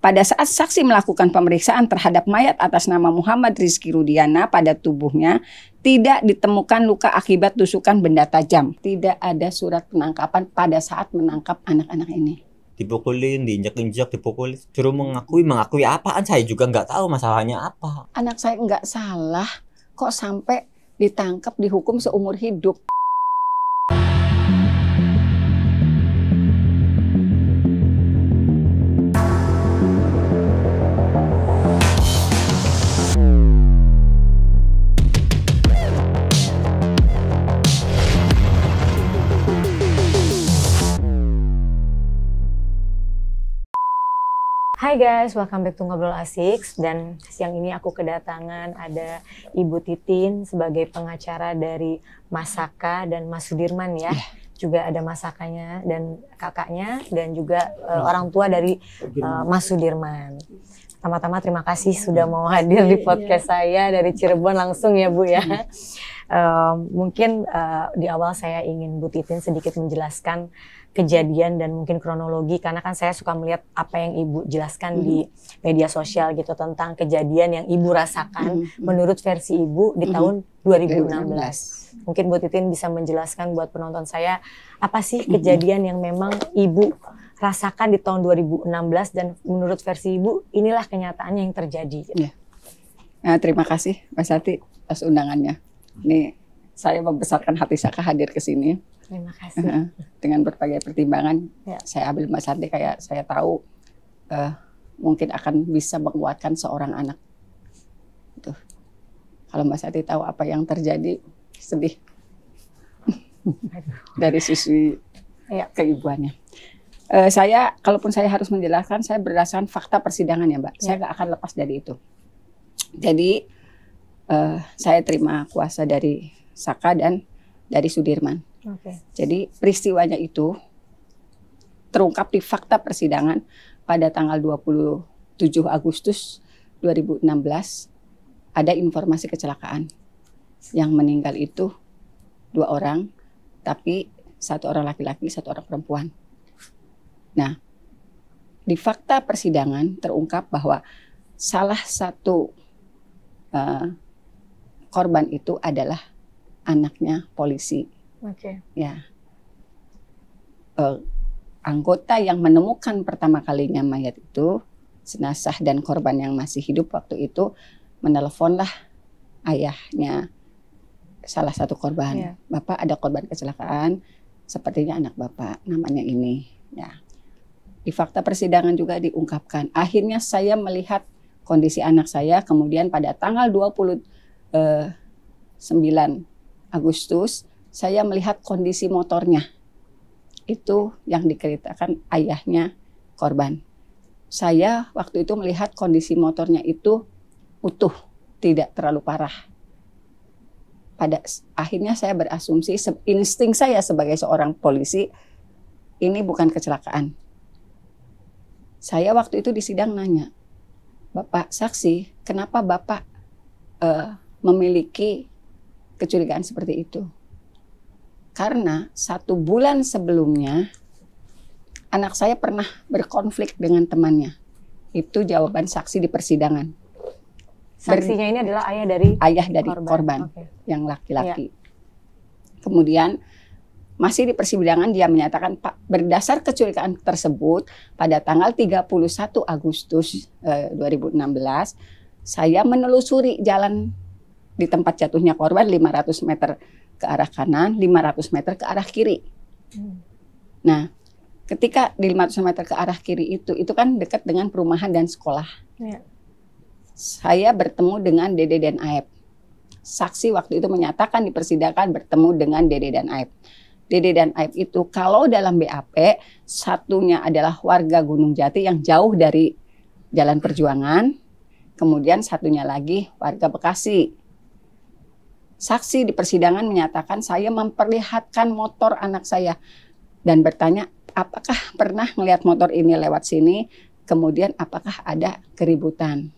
pada saat saksi melakukan pemeriksaan terhadap mayat atas nama Muhammad Rizky Rudiana, pada tubuhnya tidak ditemukan luka akibat tusukan benda tajam. Tidak ada surat penangkapan pada saat menangkap anak-anak ini. Dipukulin, diinjak-injak, dipukulin. Suruh mengakui apaan, saya juga nggak tahu masalahnya apa. Anak saya nggak salah, kok sampai ditangkap, dihukum seumur hidup. Hai guys, welcome back to Ngobrol Asik. Dan siang ini aku kedatangan ada Ibu Titin sebagai pengacara dari Mas Saka dan Mas Sudirman ya. Juga ada Mas Sakanya dan kakaknya dan juga orang tua dari Mas Sudirman. Pertama-tama terima kasih sudah mau hadir di podcast saya dari Cirebon langsung ya Bu ya. Mungkin di awal saya ingin Bu Titin sedikit menjelaskan kejadian dan mungkin kronologi, karena kan saya suka melihat apa yang Ibu jelaskan di media sosial gitu tentang kejadian yang Ibu rasakan menurut versi Ibu di tahun 2016. Mungkin Bu Titin bisa menjelaskan buat penonton saya apa sih kejadian yang memang Ibu rasakan di tahun 2016 dan menurut versi Ibu inilah kenyataannya yang terjadi gitu. Nah, terima kasih Mbak Sati atas undangannya. Ini saya membesarkan hati Saka hadir ke sini. Terima kasih. Dengan berbagai pertimbangan, saya ambil Mbak Santi kayak saya tahu mungkin akan bisa menguatkan seorang anak. Tuh. Kalau Mbak Santi tahu apa yang terjadi, sedih dari sisi keibuannya. Saya, kalaupun saya harus menjelaskan, saya berdasarkan fakta persidangan ya Mbak. Saya nggak akan lepas dari itu. Jadi saya terima kuasa dari Saka dan dari Sudirman. Jadi peristiwanya itu terungkap di fakta persidangan pada tanggal 27 Agustus 2016 ada informasi kecelakaan. Yang meninggal itu 2 orang, tapi 1 orang laki-laki, 1 orang perempuan. Nah, di fakta persidangan terungkap bahwa salah satu korban itu adalah anaknya polisi. Ya, anggota yang menemukan pertama kalinya mayat itu, jenazah dan korban yang masih hidup waktu itu, meneleponlah ayahnya salah satu korban. Bapak, ada korban kecelakaan, sepertinya anak Bapak, namanya ini. Ya, di fakta persidangan juga diungkapkan. Akhirnya saya melihat kondisi anak saya, kemudian pada tanggal 29 Agustus, saya melihat kondisi motornya. Itu yang diceritakan ayahnya korban. Saya waktu itu melihat kondisi motornya itu utuh, tidak terlalu parah. Pada akhirnya saya berasumsi, insting saya sebagai seorang polisi, ini bukan kecelakaan. Saya waktu itu di sidang nanya, Bapak saksi, kenapa Bapak memiliki kecurigaan seperti itu? Karena 1 bulan sebelumnya anak saya pernah berkonflik dengan temannya. Itu jawaban saksi di persidangan. Saksinya ini adalah ayah dari korban yang laki-laki. Kemudian masih di persidangan dia menyatakan, Pak, berdasar kecurigaan tersebut pada tanggal 31 Agustus 2016 saya menelusuri jalan di tempat jatuhnya korban 500 meter ke arah kanan, 500 meter ke arah kiri. Nah, ketika di 500 meter ke arah kiri itu kan dekat dengan perumahan dan sekolah. Saya bertemu dengan Dede dan Aep. Saksi waktu itu menyatakan di persidangan bertemu dengan Dede dan Aep. Dede dan Aep itu kalau dalam BAP, satunya adalah warga Gunung Jati yang jauh dari Jalan Perjuangan, kemudian satunya lagi warga Bekasi. Saksi di persidangan menyatakan saya memperlihatkan motor anak saya dan bertanya apakah pernah melihat motor ini lewat sini, kemudian apakah ada keributan.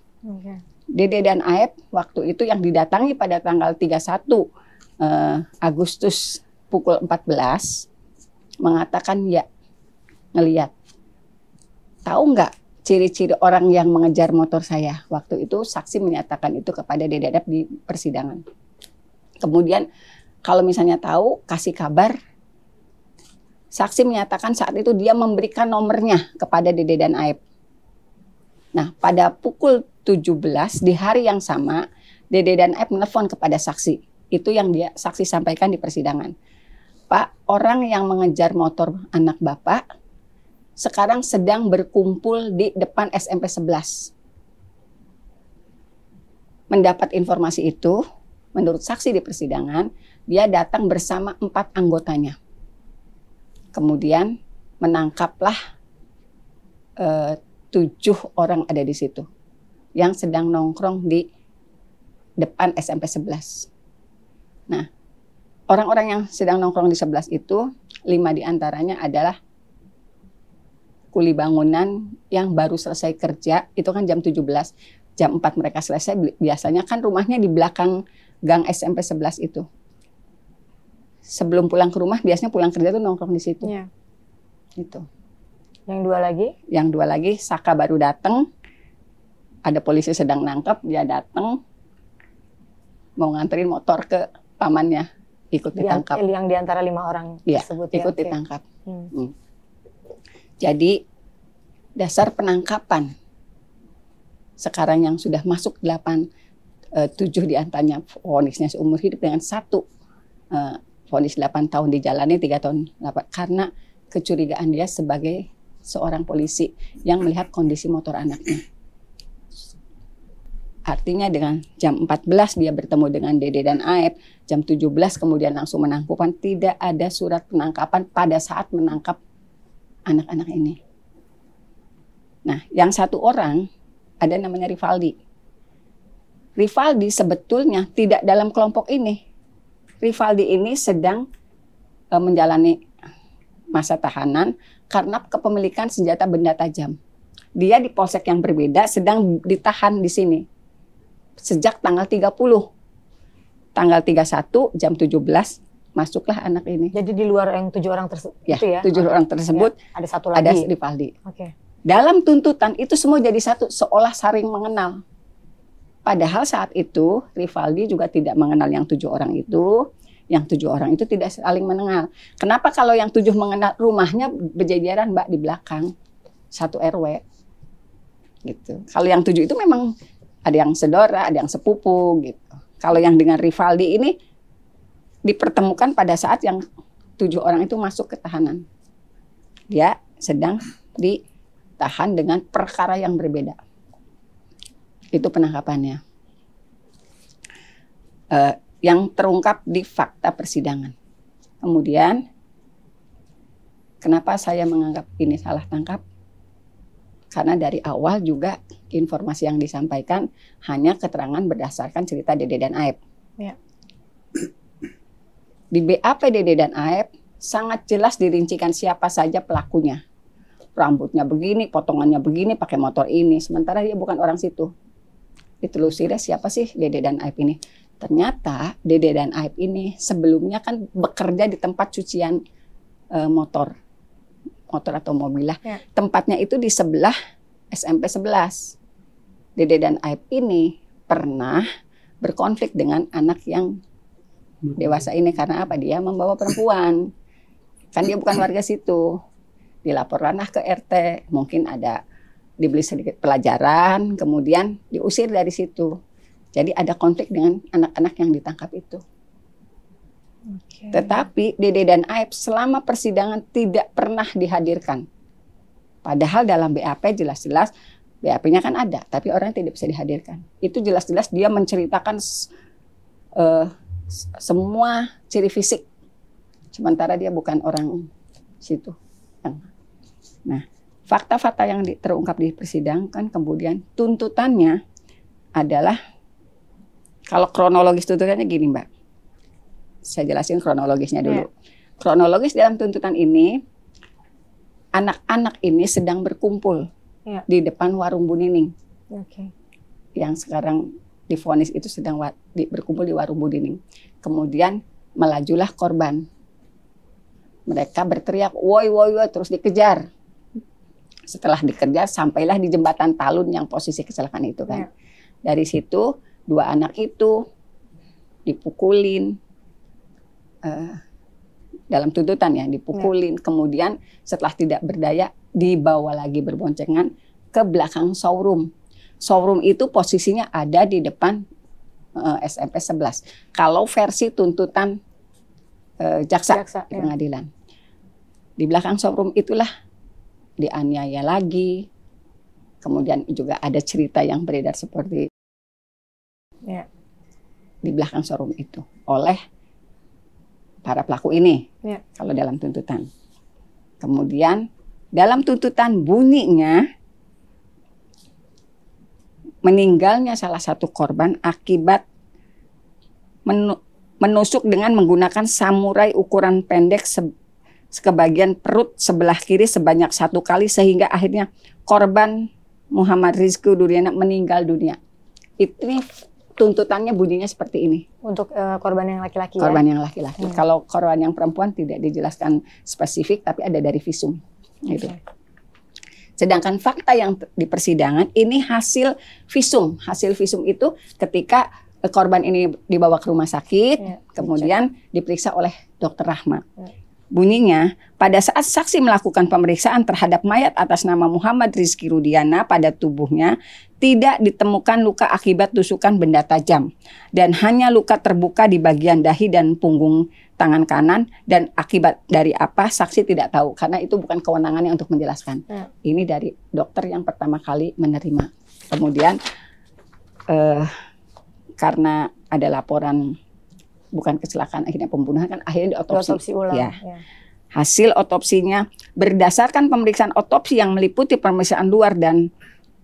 Dede dan Aep waktu itu yang didatangi pada tanggal 31 Agustus pukul 14 mengatakan ya ngelihat. Tahu nggak ciri-ciri orang yang mengejar motor saya. Waktu itu saksi menyatakan itu kepada Dede Dan Aep di persidangan. Kemudian kalau misalnya tahu, kasih kabar. Saksi menyatakan saat itu dia memberikan nomornya kepada Dede Dan Aep. Nah, pada pukul 17 di hari yang sama, Dede Dan Aep menelpon kepada saksi. Itu yang dia saksi sampaikan di persidangan. Pak, orang yang mengejar motor anak Bapak sekarang sedang berkumpul di depan SMP 11. Mendapat informasi itu, menurut saksi di persidangan, dia datang bersama 4 anggotanya. Kemudian menangkaplah 7 orang ada di situ yang sedang nongkrong di depan SMP 11. Nah, orang-orang yang sedang nongkrong di 11 itu, 5 diantaranya adalah kuli bangunan yang baru selesai kerja, itu kan jam 17. Jam 4 mereka selesai, biasanya kan rumahnya di belakang gang SMP 11 itu. Sebelum pulang ke rumah, biasanya pulang kerja tuh nongkrong di situ. Iya. Itu. Yang 2 lagi? Yang 2 lagi, Saka baru datang, ada polisi sedang nangkep, dia datang, mau nganterin motor ke pamannya, ikut ditangkap. Yang di antara 5 orang ya, tersebut. Ikut ya, ditangkap. Jadi dasar penangkapan sekarang yang sudah masuk 7 diantaranya vonisnya seumur hidup dengan 1 vonis 8 tahun dijalani 3 tahun 8 karena kecurigaan dia sebagai seorang polisi yang melihat kondisi motor anaknya. Artinya dengan jam 14 dia bertemu dengan Dede Dan Aep, jam 17 kemudian langsung menangkapkan, tidak ada surat penangkapan pada saat menangkap anak-anak ini. Nah, yang 1 orang ada namanya Rivaldi. Rivaldi sebetulnya tidak dalam kelompok ini. Rivaldi ini sedang menjalani masa tahanan karena kepemilikan senjata benda tajam. Dia di polsek yang berbeda sedang ditahan di sini sejak tanggal 30. Tanggal 31 jam 17 masuklah anak ini. Jadi di luar yang 7 orang tersebut ya, itu ya? 7 orang tersebut ya, ada 1 lagi. Ada Rivaldi. Oke. Dalam tuntutan itu semua jadi satu, seolah saling mengenal. Padahal saat itu Rivaldi juga tidak mengenal yang 7 orang itu. Yang 7 orang itu tidak saling mengenal. Kenapa kalau yang 7 mengenal, rumahnya berjejeran Mbak di belakang 1 RW. Gitu. Kalau yang 7 itu memang ada yang saudara, ada yang sepupu gitu. Kalau yang dengan Rivaldi ini dipertemukan pada saat yang 7 orang itu masuk ke tahanan. Dia sedang ditahan dengan perkara yang berbeda. Itu penangkapannya. Yang terungkap di fakta persidangan. Kemudian, kenapa saya menganggap ini salah tangkap? Karena dari awal juga informasi yang disampaikan hanya keterangan berdasarkan cerita Dede Dan Aep. Ya. Di BAP Dede Dan Aep sangat jelas dirincikan siapa saja pelakunya. Rambutnya begini, potongannya begini, pakai motor ini. Sementara dia bukan orang situ. Ditelusuri siapa sih Dede Dan Aep ini. Ternyata Dede Dan Aep ini sebelumnya kan bekerja di tempat cucian motor atau mobil lah. Ya. Tempatnya itu di sebelah SMP 11. Dede Dan Aep ini pernah berkonflik dengan anak yang dewasa ini karena apa? Dia membawa perempuan. Kan dia bukan warga situ. Dilaporkanlah ke RT, mungkin ada dibeli sedikit pelajaran, kemudian diusir dari situ. Jadi ada konflik dengan anak-anak yang ditangkap itu. Okay. Tetapi Dede Dan Aep selama persidangan tidak pernah dihadirkan. Padahal dalam BAP jelas-jelas, BAP-nya kan ada, tapi orangnya tidak bisa dihadirkan. Itu jelas-jelas dia menceritakan semua ciri fisik. Sementara dia bukan orang situ. Nah, fakta-fakta yang terungkap di persidangan kan kemudian tuntutannya adalah, kalau kronologis tuntutannya gini Mbak. Saya jelasin kronologisnya dulu. Kronologis dalam tuntutan ini, anak-anak ini sedang berkumpul di depan warung Bu Nining. Okay. Yang sekarang divonis itu sedang berkumpul di warung Bu Nining. Kemudian melajulah korban. Mereka berteriak, woi, woi, woi, terus dikejar. Setelah dikerja sampailah di jembatan Talun yang posisi kecelakaan itu kan. Dari situ 2 anak itu dipukulin dalam tuntutan ya, dipukulin. Kemudian setelah tidak berdaya dibawa lagi berboncengan ke belakang showroom. Showroom itu posisinya ada di depan SMP 11. Kalau versi tuntutan jaksa di pengadilan. Di belakang showroom itulah dianiaya lagi. Kemudian juga ada cerita yang beredar seperti di belakang showroom itu oleh para pelaku ini. Kalau dalam tuntutan. Kemudian dalam tuntutan bunyinya meninggalnya salah satu korban akibat menusuk dengan menggunakan samurai ukuran pendek sebagian perut sebelah kiri sebanyak 1 kali sehingga akhirnya korban Muhammad Rizky Rudiana meninggal dunia. Ini tuntutannya bunyinya seperti ini. Untuk korban yang laki-laki korban yang laki-laki. Kalau korban yang perempuan tidak dijelaskan spesifik tapi ada dari visum. Gitu. Sedangkan fakta yang di persidangan ini hasil visum. Hasil visum itu ketika korban ini dibawa ke rumah sakit, kemudian diperiksa oleh Dr. Rahma. Bunyinya, pada saat saksi melakukan pemeriksaan terhadap mayat atas nama Muhammad Rizky Rudiana pada tubuhnya tidak ditemukan luka akibat tusukan benda tajam dan hanya luka terbuka di bagian dahi dan punggung tangan kanan, dan akibat dari apa saksi tidak tahu karena itu bukan kewenangannya untuk menjelaskan. Ini dari dokter yang pertama kali menerima. Kemudian karena ada laporan bukan kecelakaan akhirnya pembunuhan kan akhirnya diotopsi ulang. Ya. Hasil otopsinya berdasarkan pemeriksaan otopsi yang meliputi pemeriksaan luar dan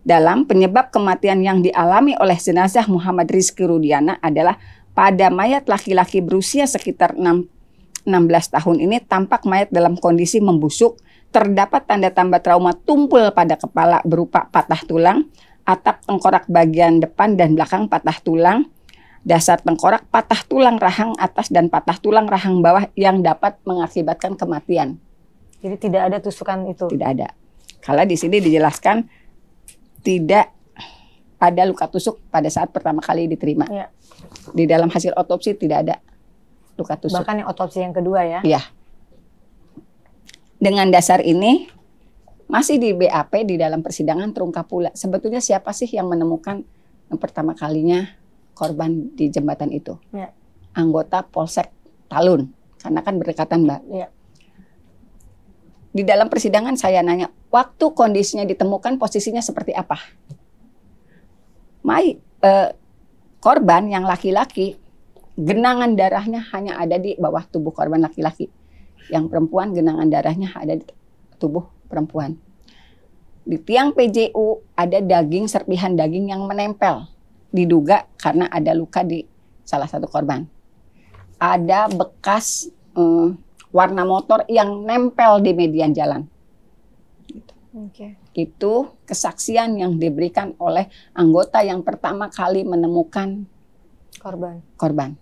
dalam, penyebab kematian yang dialami oleh jenazah Muhammad Rizky Rudiana adalah pada mayat laki-laki berusia sekitar 16 tahun ini tampak mayat dalam kondisi membusuk, terdapat tanda-tanda trauma tumpul pada kepala berupa patah tulang, atap tengkorak bagian depan dan belakang patah tulang, dasar tengkorak, patah tulang rahang atas dan patah tulang rahang bawah yang dapat mengakibatkan kematian. Jadi tidak ada tusukan itu? Tidak ada. Kalau di sini dijelaskan tidak ada luka tusuk pada saat pertama kali diterima. Di dalam hasil otopsi tidak ada luka tusuk. Bahkan yang otopsi yang kedua ya? Iya. Dengan dasar ini masih di BAP di dalam persidangan terungkap pula sebetulnya siapa sih yang menemukan yang pertama kalinya korban di jembatan itu. Anggota Polsek Talun, karena kan berdekatan Mbak. Di dalam persidangan saya nanya, waktu kondisinya ditemukan posisinya seperti apa? Korban yang laki-laki, genangan darahnya hanya ada di bawah tubuh korban laki-laki. Yang perempuan genangan darahnya ada di tubuh perempuan. Di tiang PJU ada daging, serpihan daging yang menempel. Diduga karena ada luka di salah satu korban. Ada bekas warna motor yang nempel di median jalan. Itu kesaksian yang diberikan oleh anggota yang pertama kali menemukan korban.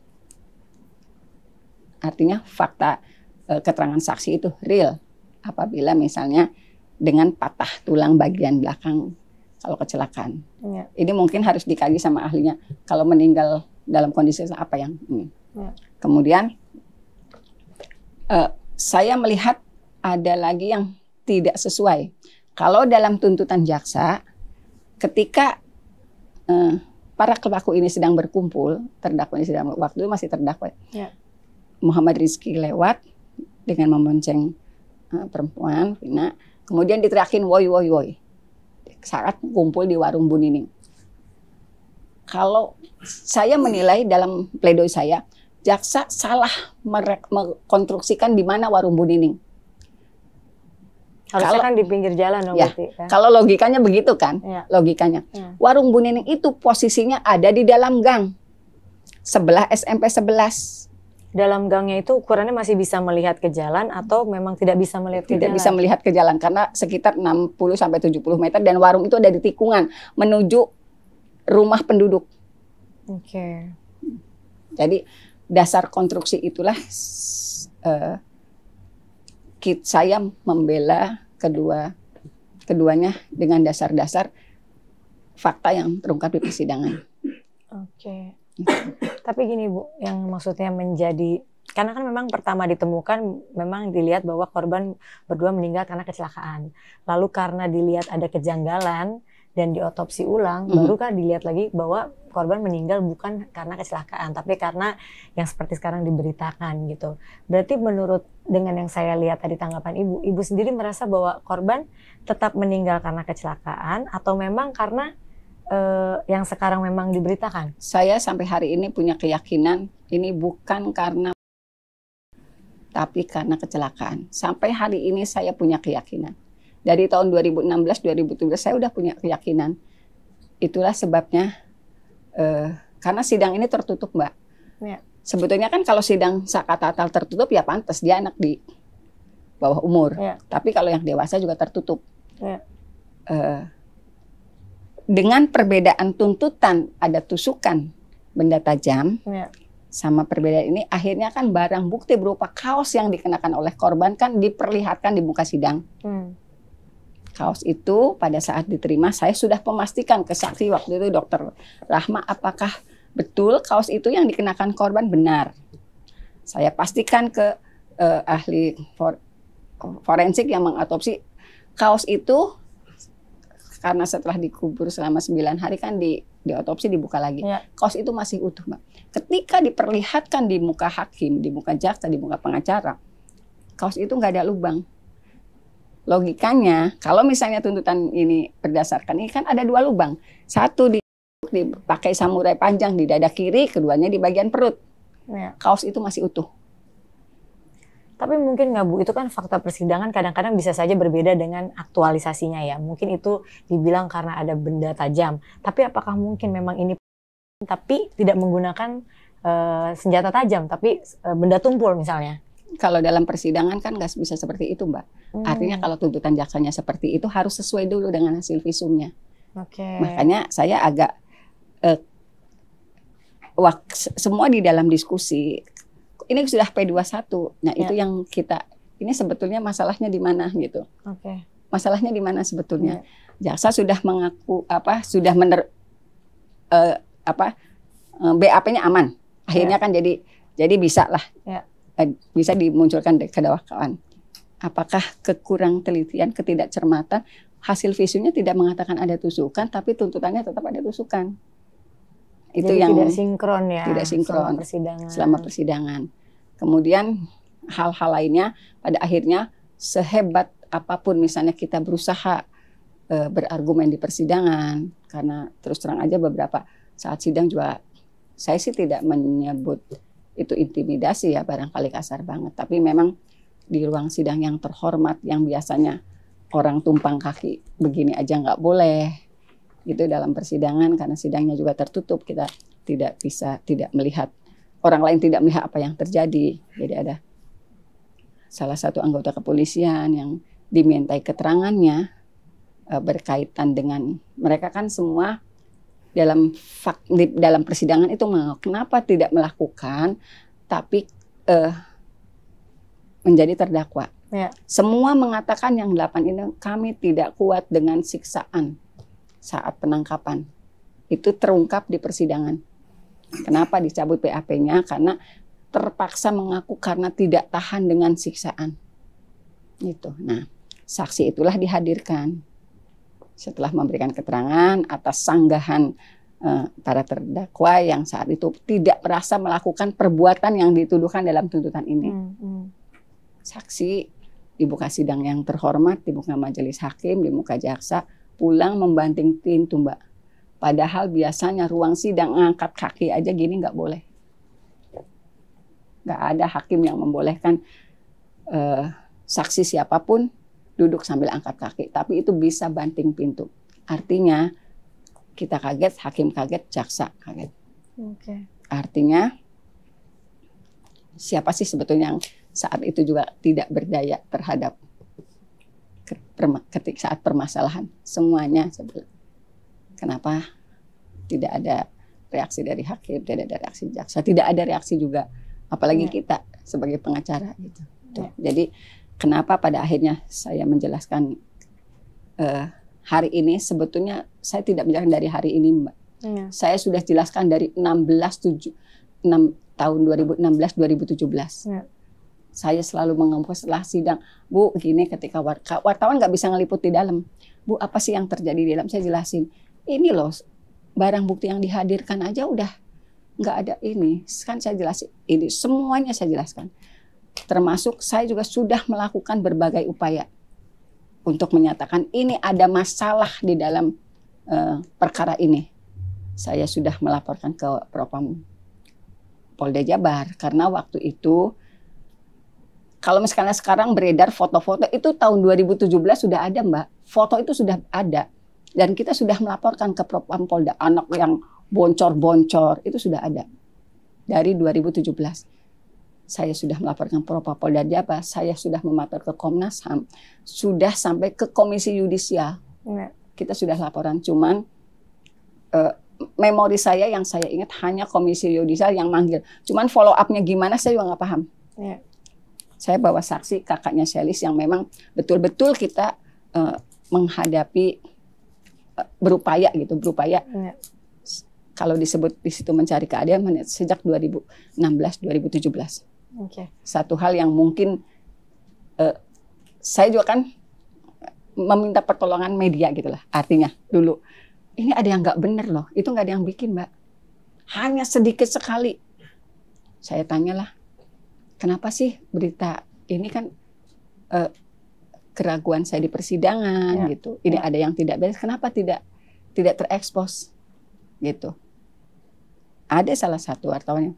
Artinya fakta keterangan saksi itu real. Apabila misalnya dengan patah tulang bagian belakang kalau kecelakaan. Ini mungkin harus dikaji sama ahlinya. Kalau meninggal dalam kondisi apa yang ini. Kemudian saya melihat ada lagi yang tidak sesuai. Kalau dalam tuntutan jaksa, ketika para pelaku ini sedang berkumpul, terdakwa ini sedang waktu itu masih terdakwa. Muhammad Rizky lewat dengan membonceng perempuan, Vina, kemudian diteriakin woi woi woi saat kumpul di warung Bu Nining. Kalau saya menilai dalam pledoi saya, jaksa salah mekonstruksikan di mana warung Bu Nining. Harusnya kan di pinggir jalan dong. Berarti, kan? Kalau logikanya begitu kan, logikanya. Warung Bu Nining itu posisinya ada di dalam gang, sebelah SMP 11. Dalam gangnya itu ukurannya masih bisa melihat ke jalan atau memang tidak bisa melihat ke jalan? Tidak bisa melihat ke jalan karena sekitar 60-70 meter dan warung itu ada di tikungan menuju rumah penduduk. Jadi dasar konstruksi itulah saya membela kedua keduanya dengan dasar-dasar fakta yang terungkap di persidangan. Oke. Tapi gini Bu, yang maksudnya menjadi, karena kan memang pertama ditemukan memang dilihat bahwa korban berdua meninggal karena kecelakaan. Lalu karena dilihat ada kejanggalan dan diotopsi ulang, baru kan dilihat lagi bahwa korban meninggal bukan karena kecelakaan, tapi karena yang seperti sekarang diberitakan gitu. Berarti menurut dengan yang saya lihat tadi tanggapan Ibu sendiri merasa bahwa korban tetap meninggal karena kecelakaan atau memang karena yang sekarang memang diberitakan? Saya sampai hari ini punya keyakinan ini bukan karena, tapi karena kecelakaan. Sampai hari ini saya punya keyakinan. Dari tahun 2016-2017 saya udah punya keyakinan. Itulah sebabnya, karena sidang ini tertutup, Mbak. Ya. Sebetulnya kan kalau sidang sakatatal tertutup ya pantas, dia anak di bawah umur. Ya. Tapi kalau yang dewasa juga tertutup. Ya. Dengan perbedaan tuntutan, ada tusukan benda tajam, Ya. sama perbedaan ini akhirnya kan barang bukti berupa kaos yang dikenakan oleh korban kan diperlihatkan di muka sidang. Kaos itu pada saat diterima saya sudah memastikan ke saksi waktu itu Dokter Rahma, apakah betul kaos itu yang dikenakan korban benar. Saya pastikan ke ahli forensik yang mengautopsi kaos itu. Karena setelah dikubur selama 9 hari kan diotopsi dibuka lagi. Ya. Kaos itu masih utuh, Mbak. Ketika diperlihatkan di muka hakim, di muka jaksa, di muka pengacara, kaos itu nggak ada lubang. Logikanya, kalau misalnya tuntutan ini berdasarkan ini kan ada 2 lubang. Satu dipakai samurai panjang di dada kiri, keduanya di bagian perut. Ya. Kaos itu masih utuh. Tapi mungkin nggak Bu, itu kan fakta persidangan kadang-kadang bisa saja berbeda dengan aktualisasinya ya. Mungkin itu dibilang karena ada benda tajam. Tapi apakah mungkin memang ini tapi tidak menggunakan senjata tajam, tapi benda tumpul misalnya? Kalau dalam persidangan kan nggak bisa seperti itu, Mbak. Artinya kalau tuntutan jaksanya seperti itu harus sesuai dulu dengan hasil visumnya. Oke. Makanya saya agak semua di dalam diskusi. Ini sudah P21. Nah, itu yang ini sebetulnya masalahnya di mana gitu. Oke. Masalahnya di mana sebetulnya? Jaksa sudah mengaku sudah BAP-nya aman. Akhirnya kan jadi bisa lah. Bisa dimunculkan kedakwaan. Apakah kekurang telitian, ketidakcermatan, hasil visumnya tidak mengatakan ada tusukan, tapi tuntutannya tetap ada tusukan. Itu jadi yang tidak sinkron ya. Tidak sinkron selama persidangan. Kemudian hal-hal lainnya pada akhirnya sehebat apapun misalnya kita berusaha berargumen di persidangan, karena terus terang aja beberapa saat sidang juga saya sih tidak menyebut itu intimidasi ya, barangkali kasar banget, tapi memang di ruang sidang yang terhormat yang biasanya orang tumpang kaki begini aja nggak boleh itu dalam persidangan, karena sidangnya juga tertutup, kita tidak melihat, orang lain tidak melihat apa yang terjadi. Jadi ada salah satu anggota kepolisian yang dimintai keterangannya berkaitan dengan mereka kan semua dalam persidangan itu kenapa tidak melakukan tapi menjadi terdakwa. Ya. Semua mengatakan yang 8 ini kami tidak kuat dengan siksaan saat penangkapan. Itu terungkap di persidangan. Kenapa dicabut BAP-nya? Karena terpaksa mengaku karena tidak tahan dengan siksaan. Itu. Nah, saksi itulah dihadirkan setelah memberikan keterangan atas sanggahan para terdakwa yang saat itu tidak merasa melakukan perbuatan yang dituduhkan dalam tuntutan ini. Saksi di muka sidang yang terhormat, di muka majelis hakim, di muka jaksa, pulang membanting pintu, Mbak. Padahal biasanya ruang sidang angkat kaki aja gini nggak boleh. Nggak ada hakim yang membolehkan saksi siapapun duduk sambil angkat kaki. Tapi itu bisa banting pintu. Artinya kita kaget, hakim kaget, jaksa kaget. Artinya siapa sih sebetulnya yang saat itu juga tidak berdaya terhadap saat permasalahan? Semuanya sebetulnya. Kenapa tidak ada reaksi dari hakim, tidak ada reaksi jaksa, tidak ada reaksi juga, apalagi kita sebagai pengacara gitu. Jadi kenapa pada akhirnya saya menjelaskan hari ini sebetulnya saya tidak menjelaskan dari hari ini, Mbak. Saya sudah jelaskan dari 6 tahun 2016-2017. Saya selalu mengemuka setelah sidang, Bu, gini ketika wartawan nggak bisa ngeliput di dalam. Bu, apa sih yang terjadi di dalam? Saya jelasin, ini loh barang bukti yang dihadirkan aja udah nggak ada ini. Kan saya jelasin, ini semuanya saya jelaskan. Termasuk saya juga sudah melakukan berbagai upaya untuk menyatakan ini ada masalah di dalam perkara ini. Saya sudah melaporkan ke Propam Polda Jabar karena waktu itu kalau misalnya sekarang beredar foto-foto itu tahun 2017 sudah ada, Mbak. Foto itu sudah ada dan kita sudah melaporkan ke Propam Polda, anak yang boncor-boncor itu sudah ada dari 2017. Saya sudah melaporkan Propam Polda Jabar, saya sudah memator ke Komnas HAM, sudah sampai ke Komisi Yudisial. Kita sudah laporan, cuman memori saya yang saya ingat hanya Komisi Yudisial yang manggil. Cuman follow up-nya gimana saya juga nggak paham. Saya bawa saksi kakaknya Selis yang memang betul-betul kita menghadapi berupaya. Kalau disebut di situ mencari keadilan sejak 2016-2017. Satu hal yang mungkin saya juga kan meminta pertolongan media gitulah. Artinya dulu ini ada yang nggak benar loh, itu nggak ada yang bikin, Mbak. Hanya sedikit sekali. Saya tanyalah, kenapa sih berita ini kan keraguan saya di persidangan gitu. Ini ada yang tidak beres, kenapa tidak terekspos gitu. Ada salah satu wartawannya,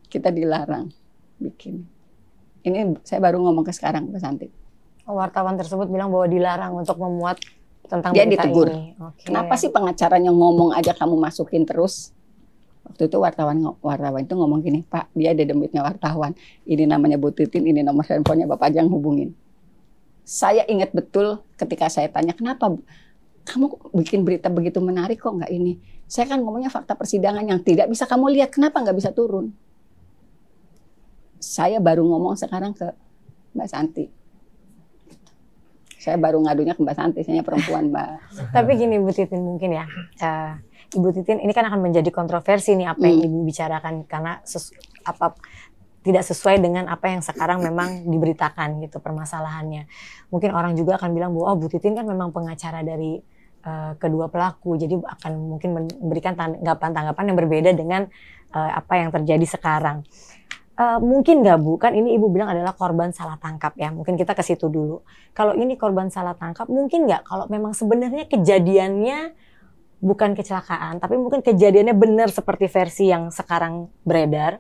kita dilarang bikin. Ini saya baru ngomong ke sekarang, Mbak Santi. Wartawan tersebut bilang bahwa dilarang untuk memuat tentang dia berita ditegur. ini. Kenapa sih pengacaranya ngomong aja kamu masukin terus? Waktu itu wartawan itu ngomong gini, Pak, dia ada demitnya wartawan. Ini namanya Bu Titin, ini nomor handphonenya Bapak aja yang hubungin. Saya ingat betul ketika saya tanya, kenapa kamu bikin berita begitu menarik kok nggak ini? Saya kan ngomongnya fakta persidangan yang tidak bisa kamu lihat, kenapa nggak bisa turun? Saya baru ngomong sekarang ke Mbak Santi. Saya baru ngadunya ke Mbak Santi, saya perempuan, Mbak. Tapi gini Bu Titin, mungkin ya, Ibu Titin ini kan akan menjadi kontroversi nih apa yang Ibu bicarakan karena tidak sesuai dengan apa yang sekarang memang diberitakan gitu permasalahannya. Mungkin orang juga akan bilang bahwa Bu Titin kan memang pengacara dari kedua pelaku, jadi akan mungkin memberikan tanggapan yang berbeda dengan apa yang terjadi sekarang. Mungkin nggak Bu, kan ini Ibu bilang adalah korban salah tangkap ya, mungkin kita ke situ dulu. Kalau ini korban salah tangkap, mungkin nggak kalau memang sebenarnya kejadiannya bukan kecelakaan, tapi mungkin kejadiannya benar seperti versi yang sekarang beredar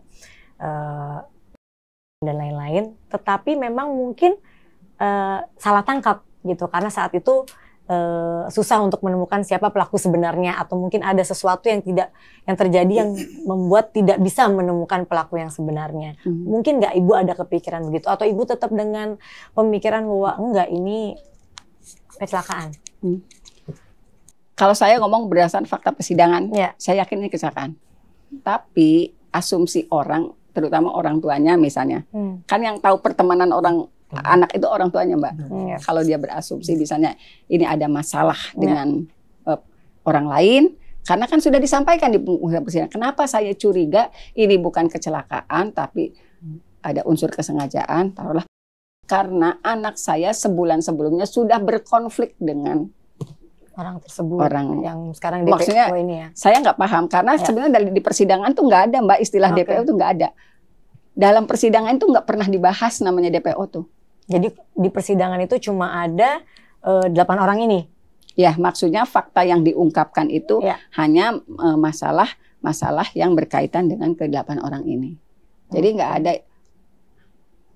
dan lain-lain, tetapi memang mungkin salah tangkap gitu, karena saat itu susah untuk menemukan siapa pelaku sebenarnya atau mungkin ada sesuatu yang terjadi yang membuat tidak bisa menemukan pelaku yang sebenarnya. Mungkin nggak Ibu ada kepikiran begitu atau Ibu tetap dengan pemikiran bahwa enggak ini kecelakaan? Kalau saya ngomong berdasarkan fakta persidangan, saya yakin ini kecelakaan. Tapi asumsi orang, terutama orang tuanya misalnya, kan yang tahu pertemanan anak itu orang tuanya, Mbak. Kalau dia berasumsi misalnya ini ada masalah dengan orang lain, karena kan sudah disampaikan di persidangan. Kenapa saya curiga ini bukan kecelakaan tapi ada unsur kesengajaan, taruhlah karena anak saya sebulan sebelumnya sudah berkonflik dengan orang tersebut yang sekarang DPO maksudnya, ini ya. Saya nggak paham karena sebenarnya di persidangan tuh nggak ada, Mbak, istilah DPO tuh nggak ada. Dalam persidangan itu nggak pernah dibahas namanya DPO tuh. Jadi di persidangan itu cuma ada 8 orang ini. Ya, maksudnya fakta yang diungkapkan itu hanya masalah yang berkaitan dengan ke-8 orang ini. Jadi nggak ada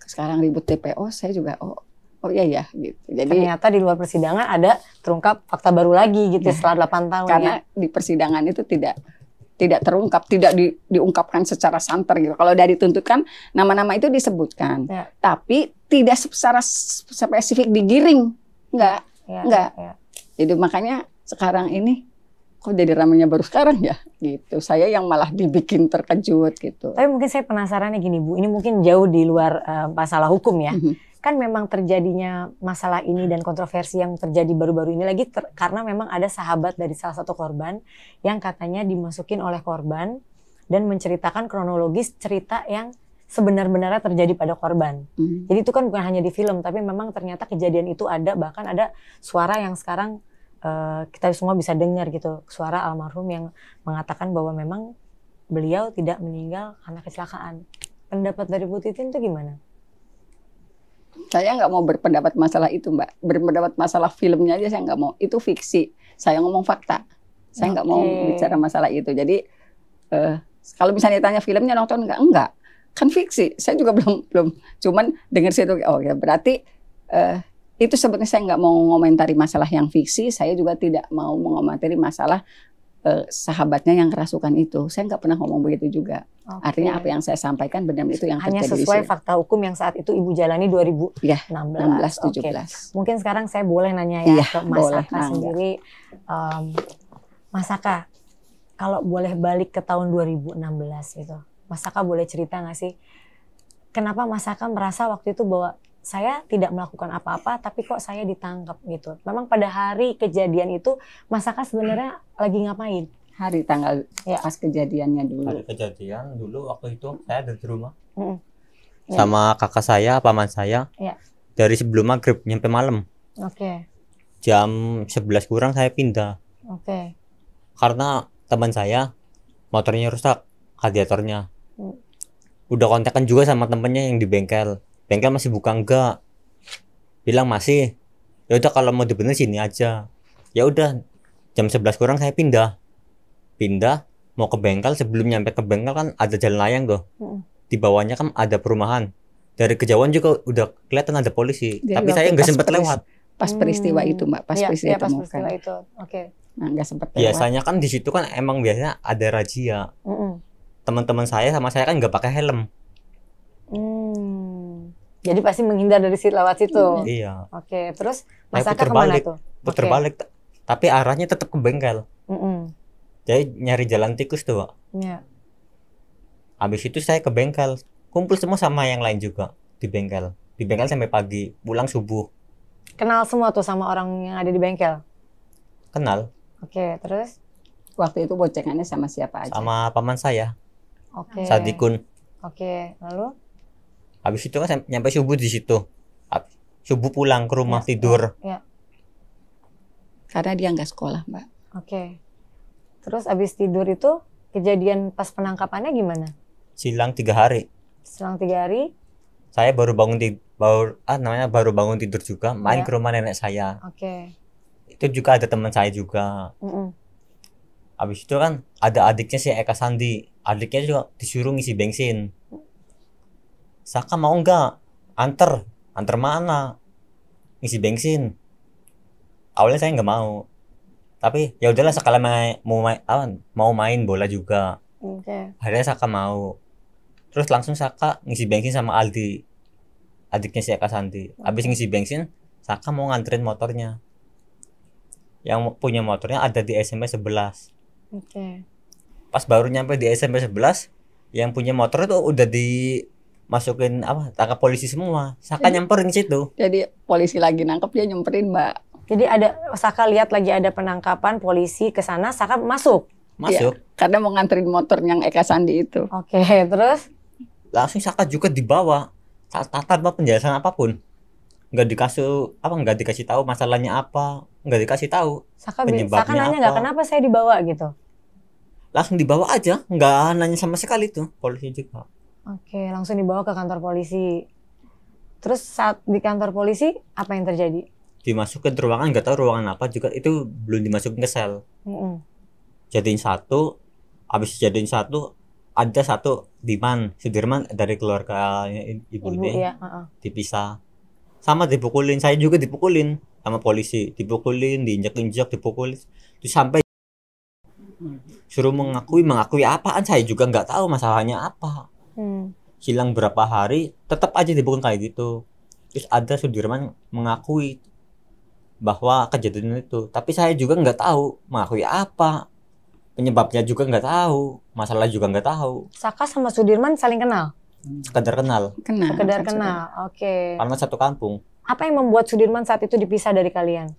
sekarang ribut DPO, saya juga oh iya ya gitu. Jadi ternyata di luar persidangan ada terungkap fakta baru lagi gitu setelah 8 tahun. Karena di persidangan itu tidak terungkap, tidak diungkapkan secara santer gitu. Kalau dari tuntutan nama-nama itu disebutkan, tapi tidak secara spesifik digiring, enggak. Jadi makanya sekarang ini kok jadi ramainya baru sekarang ya, gitu. Saya yang malah dibikin terkejut gitu. Tapi mungkin saya penasarannya gini Bu, ini mungkin jauh di luar masalah hukum ya. kan memang terjadinya masalah ini dan kontroversi yang terjadi baru-baru ini lagi karena memang ada sahabat dari salah satu korban yang katanya dimasukin oleh korban dan menceritakan kronologis cerita yang sebenar-benarnya terjadi pada korban. Jadi itu kan bukan hanya di film, tapi memang ternyata kejadian itu ada, bahkan ada suara yang sekarang kita semua bisa dengar gitu, suara almarhum yang mengatakan bahwa memang beliau tidak meninggal karena kecelakaan. Pendapat dari Bu Titin itu gimana? Saya nggak mau berpendapat masalah itu, Mbak. Berpendapat masalah filmnya aja saya nggak mau. Itu fiksi. Saya ngomong fakta. Saya nggak mau bicara masalah itu. Jadi kalau misalnya tanya filmnya nonton enggak. Kan fiksi. Saya juga belum. Cuman dengar situ. Oh ya berarti itu sebetulnya saya nggak mau mengomentari masalah yang fiksi. Saya juga tidak mau mengomentari masalah sahabatnya yang kerasukan itu. Saya nggak pernah ngomong begitu juga. Artinya apa yang saya sampaikan benar itu yang hanya terjadi. Sesuai fakta hukum yang saat itu Ibu jalani 2016. Ya, 16-17. Mungkin sekarang saya boleh nanya ya ke Mas boleh, Saka sendiri. Mas Saka, kalau boleh balik ke tahun 2016 itu, Mas Saka boleh cerita nggak sih kenapa Mas Saka merasa waktu itu bahwa saya tidak melakukan apa-apa tapi kok saya ditangkap gitu. Memang pada hari kejadian itu Mas Saka sebenarnya lagi ngapain? Hari tanggal pas kejadiannya dulu. Hari kejadian dulu waktu itu saya ada di rumah. Ya. Sama kakak saya, paman saya. Ya. Dari sebelum maghrib nyampe malam. Oke. Jam 11 kurang saya pindah. Oke. Karena teman saya motornya rusak, radiatornya. Udah kontakkan juga sama temennya yang di bengkel. Bengkel masih buka enggak? Bilang masih. Ya udah kalau mau dibenerin sini aja. Ya udah. Jam 11 kurang saya pindah mau ke bengkel. Sebelum nyampe ke bengkel kan ada jalan layang tuh. Di bawahnya kan ada perumahan. Dari kejauhan juga udah kelihatan ada polisi. Jadi tapi saya nggak sempat lewat. Pas peristiwa itu, Mbak. Pas peristiwa itu. Oke. Nah, nggak sempat lewat. Biasanya kan di situ kan emang biasanya ada razia. Teman-teman saya sama saya kan nggak pakai helm. Jadi pasti menghindar dari lewat situ. Iya. Oke, terus Mas Saya Saka kemana tuh? Puter balik. Tapi arahnya tetap ke bengkel. Jadi nyari jalan tikus tuh, Pak. Iya. Habis itu saya ke bengkel, kumpul semua sama yang lain juga di bengkel. Di bengkel sampai pagi, pulang subuh. Kenal semua tuh sama orang yang ada di bengkel? Kenal. Oke, terus? Waktu itu boncengannya sama siapa aja? Sama paman saya. Oke. Sadikun. Oke, lalu? Habis itu kan nyampe subuh di situ. Subuh pulang ke rumah tidur. Ya. Karena dia nggak sekolah, Mbak. Oke. Terus abis tidur itu kejadian pas penangkapannya gimana? Silang 3 hari. Selang 3 hari? Saya baru bangun tidur juga, main ke rumah nenek saya. Oke. Itu juga ada teman saya juga. Habis itu kan ada adiknya si Eka Sandi. Adiknya juga disuruh ngisi bensin. Saka mau nggak? Anter mana? Ngisi bensin. Awalnya saya nggak mau. Tapi ya udahlah sekali mau main bola juga. Akhirnya Saka mau. Terus langsung Saka ngisi bensin sama Aldi, adiknya si Eka Santi. Habis ngisi bensin, Saka mau nganterin motornya. Yang punya motornya ada di SMP 11. Pas baru nyampe di SMP 11, yang punya motor itu udah dimasukin tangkap polisi semua. Saka nyamperin situ. Jadi polisi lagi nangkep, dia nyamperin, Mbak. Jadi Saka lihat lagi ada penangkapan polisi ke sana, Saka masuk. Ya, karena mau nganterin motor yang Eka Sandi itu. Oke, terus langsung Saka juga dibawa. Tanpa penjelasan apapun. Nggak dikasih tahu masalahnya apa, nggak dikasih tahu. Saka nanya nggak kenapa saya dibawa gitu. Langsung dibawa aja, nggak nanya sama sekali tuh polisi juga. Oke, langsung dibawa ke kantor polisi. Terus saat di kantor polisi apa yang terjadi? Dimasukin ke ruangan, nggak tahu ruangan apa juga, itu belum dimasukin ke sel. Jadiin satu, habis jadiin satu, ada satu Sudirman dari keluarga ibu ini dipisah. Sama dipukulin, saya juga dipukulin sama polisi, diinjak-injak, dipukulin. Terus sampai suruh mengakui apaan, saya juga nggak tahu masalahnya apa. Silang berapa hari, tetap aja dipukul kayak gitu. Terus ada Sudirman mengakui bahwa kejadian itu, tapi saya juga nggak tahu mengakui apa, penyebabnya juga nggak tahu, masalah juga nggak tahu. Saka sama Sudirman saling kenal? sekedar kenal. Sekedar kenal. Oke. Karena satu kampung. Apa yang membuat Sudirman saat itu dipisah dari kalian?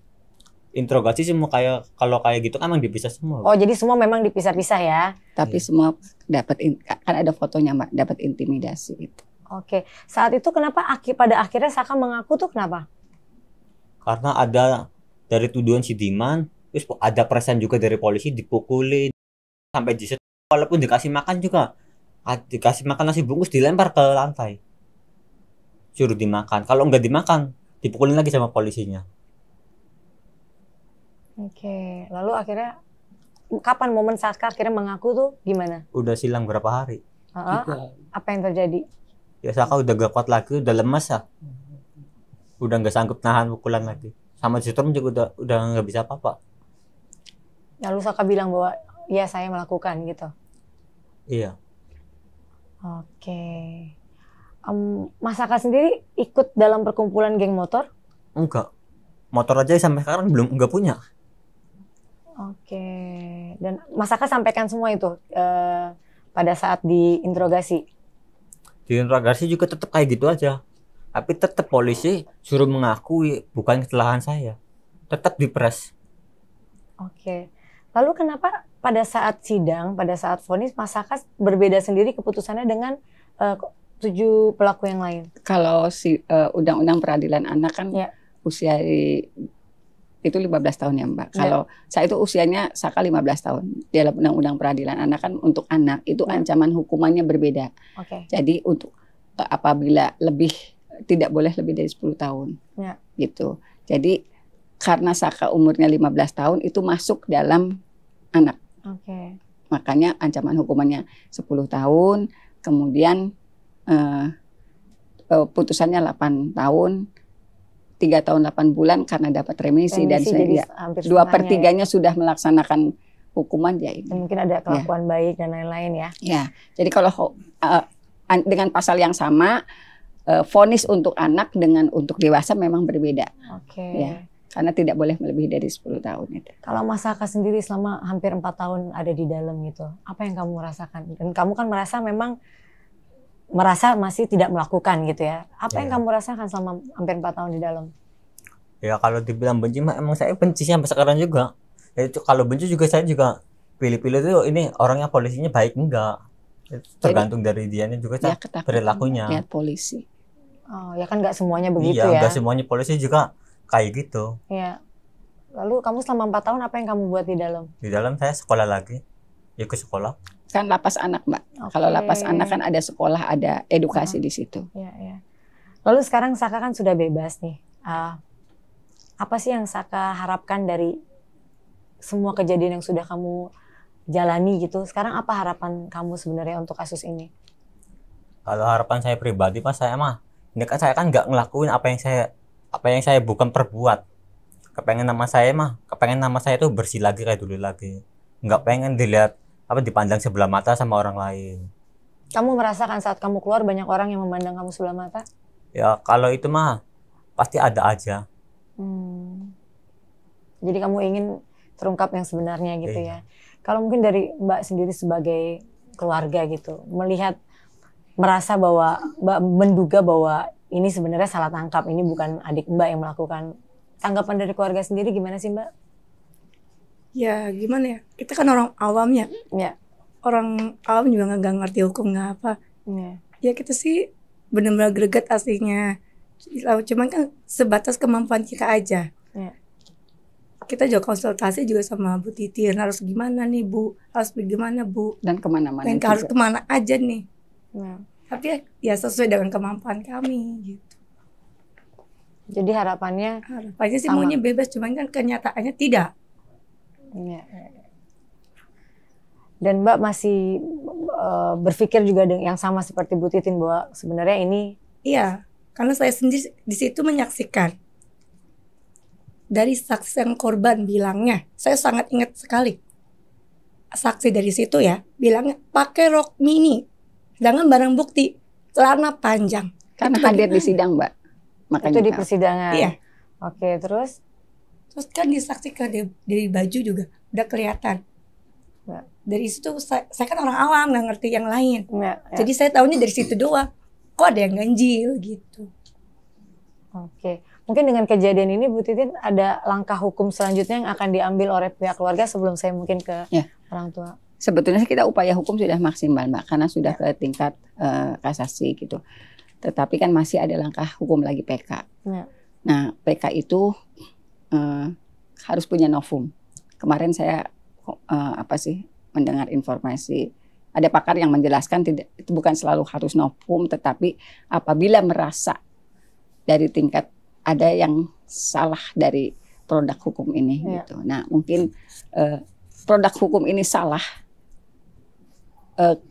Interogasi semua kayak kalau kayak gitu kan emang dipisah semua. Oh, jadi semua memang dipisah-pisah ya? Tapi semua dapat kan ada fotonya Mbak, dapat intimidasi itu. Oke. Saat itu kenapa pada akhirnya Saka mengaku tuh kenapa? Karena ada dari tuduhan si Diman, terus ada perasaan juga dari polisi dipukulin sampai di situ. Walaupun dikasih makan juga, dikasih makan nasi bungkus dilempar ke lantai, suruh dimakan. Kalau nggak dimakan, dipukulin lagi sama polisinya. Oke. Lalu akhirnya kapan momen Saka akhirnya mengaku tuh gimana? Udah silang berapa hari. Apa yang terjadi? Ya Saka udah gak kuat lagi, udah lemas ya. Udah nggak sanggup nahan pukulan lagi. Sama Jitrom juga udah nggak bisa apa-apa. Lalu Saka bilang bahwa ya saya melakukan gitu. Iya. Oke. Mas Saka sendiri ikut dalam perkumpulan geng motor? Enggak. Motor aja sampai sekarang nggak punya. Oke. Dan Mas Saka sampaikan semua itu pada saat diinterogasi? Diinterogasi juga tetap kayak gitu aja. Tapi tetap polisi suruh mengakui bukan kesalahan saya. Tetap dipres. Oke. Lalu kenapa pada saat sidang, pada saat vonis, Mas Saka berbeda sendiri keputusannya dengan 7 pelaku yang lain? Kalau Undang-Undang Peradilan Anak kan ya. Usia itu 15 tahun ya Mbak. Kalau saya itu usianya Saka 15 tahun. Dalam Undang-Undang Peradilan Anak kan untuk anak itu ancaman hukumannya berbeda. Jadi untuk apabila tidak boleh lebih dari 10 tahun. Gitu. Jadi karena Saka umurnya 15 tahun itu masuk dalam anak. Makanya ancaman hukumannya 10 tahun, kemudian putusannya 8 tahun. 3 tahun 8 bulan karena dapat remisi dan saya 2/3 sudah melaksanakan hukuman ya ini. Mungkin ada kelakuan baik dan lain-lain ya. Ya, jadi kalau dengan pasal yang sama, vonis untuk anak dengan untuk dewasa memang berbeda. Ya, karena tidak boleh melebihi dari 10 tahun itu. Kalau Mas Saka sendiri selama hampir 4 tahun ada di dalam gitu, apa yang kamu rasakan? Dan kamu kan merasa masih tidak melakukan gitu ya. Apa yang kamu rasakan selama hampir 4 tahun di dalam? Ya kalau dibilang benci emang saya benci sampai sekarang juga. Ya, itu kalau benci juga saya juga pilih-pilih tuh ini orangnya polisinya baik enggak. Itu tergantung dari dianya juga perilakunya. Lihat polisi. Oh, ya kan nggak semuanya begitu ya. Iya, ya. nggak semuanya polisi juga kayak gitu. Iya. Lalu kamu selama 4 tahun apa yang kamu buat di dalam? Di dalam saya sekolah lagi. Ikut sekolah. Kan lapas anak Mbak. Kalau lapas anak kan ada sekolah, ada edukasi di situ. Iya. Lalu sekarang Saka kan sudah bebas nih. Apa sih yang Saka harapkan dari semua kejadian yang sudah kamu jalani gitu? Sekarang apa harapan kamu sebenarnya untuk kasus ini? Kalau harapan saya pribadi saya kan nggak ngelakuin apa yang saya bukan perbuat. Kepengen nama saya tuh bersih lagi kayak dulu lagi. Nggak pengen dipandang sebelah mata sama orang lain. Kamu merasakan saat kamu keluar banyak orang yang memandang kamu sebelah mata? Ya kalau itu pasti ada aja. Jadi kamu ingin terungkap yang sebenarnya gitu ya. Kalau mungkin dari Mbak sendiri sebagai keluarga gitu, menduga bahwa ini sebenarnya salah tangkap, ini bukan adik Mbak yang melakukan. Tanggapan dari keluarga sendiri gimana sih Mbak? Ya gimana ya, kita kan orang awam ya. Orang awam juga nggak ngerti hukum nggak apa. Ya kita sih benar-benar greget aslinya. Cuman kan sebatas kemampuan kita aja. Kita juga konsultasi juga sama Bu Titin, harus gimana nih Bu, harus bagaimana Bu, dan kemana-mana dan harus kemana aja nih. Tapi ya sesuai dengan kemampuan kami gitu. Jadi harapannya sih maunya bebas, cuman kan kenyataannya tidak. Dan Mbak masih berpikir juga yang sama seperti Bu Titin bahwa sebenarnya ini. Iya, karena saya sendiri di situ menyaksikan dari saksi yang korban bilangnya, saya sangat ingat sekali saksi dari situ ya, bilangnya pakai rok mini, sedangkan barang bukti celana panjang. Karena hadir di sidang Mbak, makanya itu di persidangan. Iya. Oke, terus kan disaksikan dari baju juga udah kelihatan. dari situ saya kan orang awam nggak ngerti yang lain. Ya. Jadi saya tahunya dari situ doang. Kok ada yang ganjil gitu. Oke. Mungkin dengan kejadian ini Bu Titin ada langkah hukum selanjutnya yang akan diambil oleh pihak keluarga sebelum saya mungkin ke orang tua. Sebetulnya kita upaya hukum sudah maksimal Mbak, karena sudah ke tingkat kasasi gitu. Tetapi kan masih ada langkah hukum lagi PK. Ya. Nah PK itu harus punya novum. Kemarin saya mendengar informasi ada pakar yang menjelaskan itu bukan selalu harus novum, tetapi apabila merasa dari tingkat ada yang salah dari produk hukum ini gitu. Nah mungkin produk hukum ini salah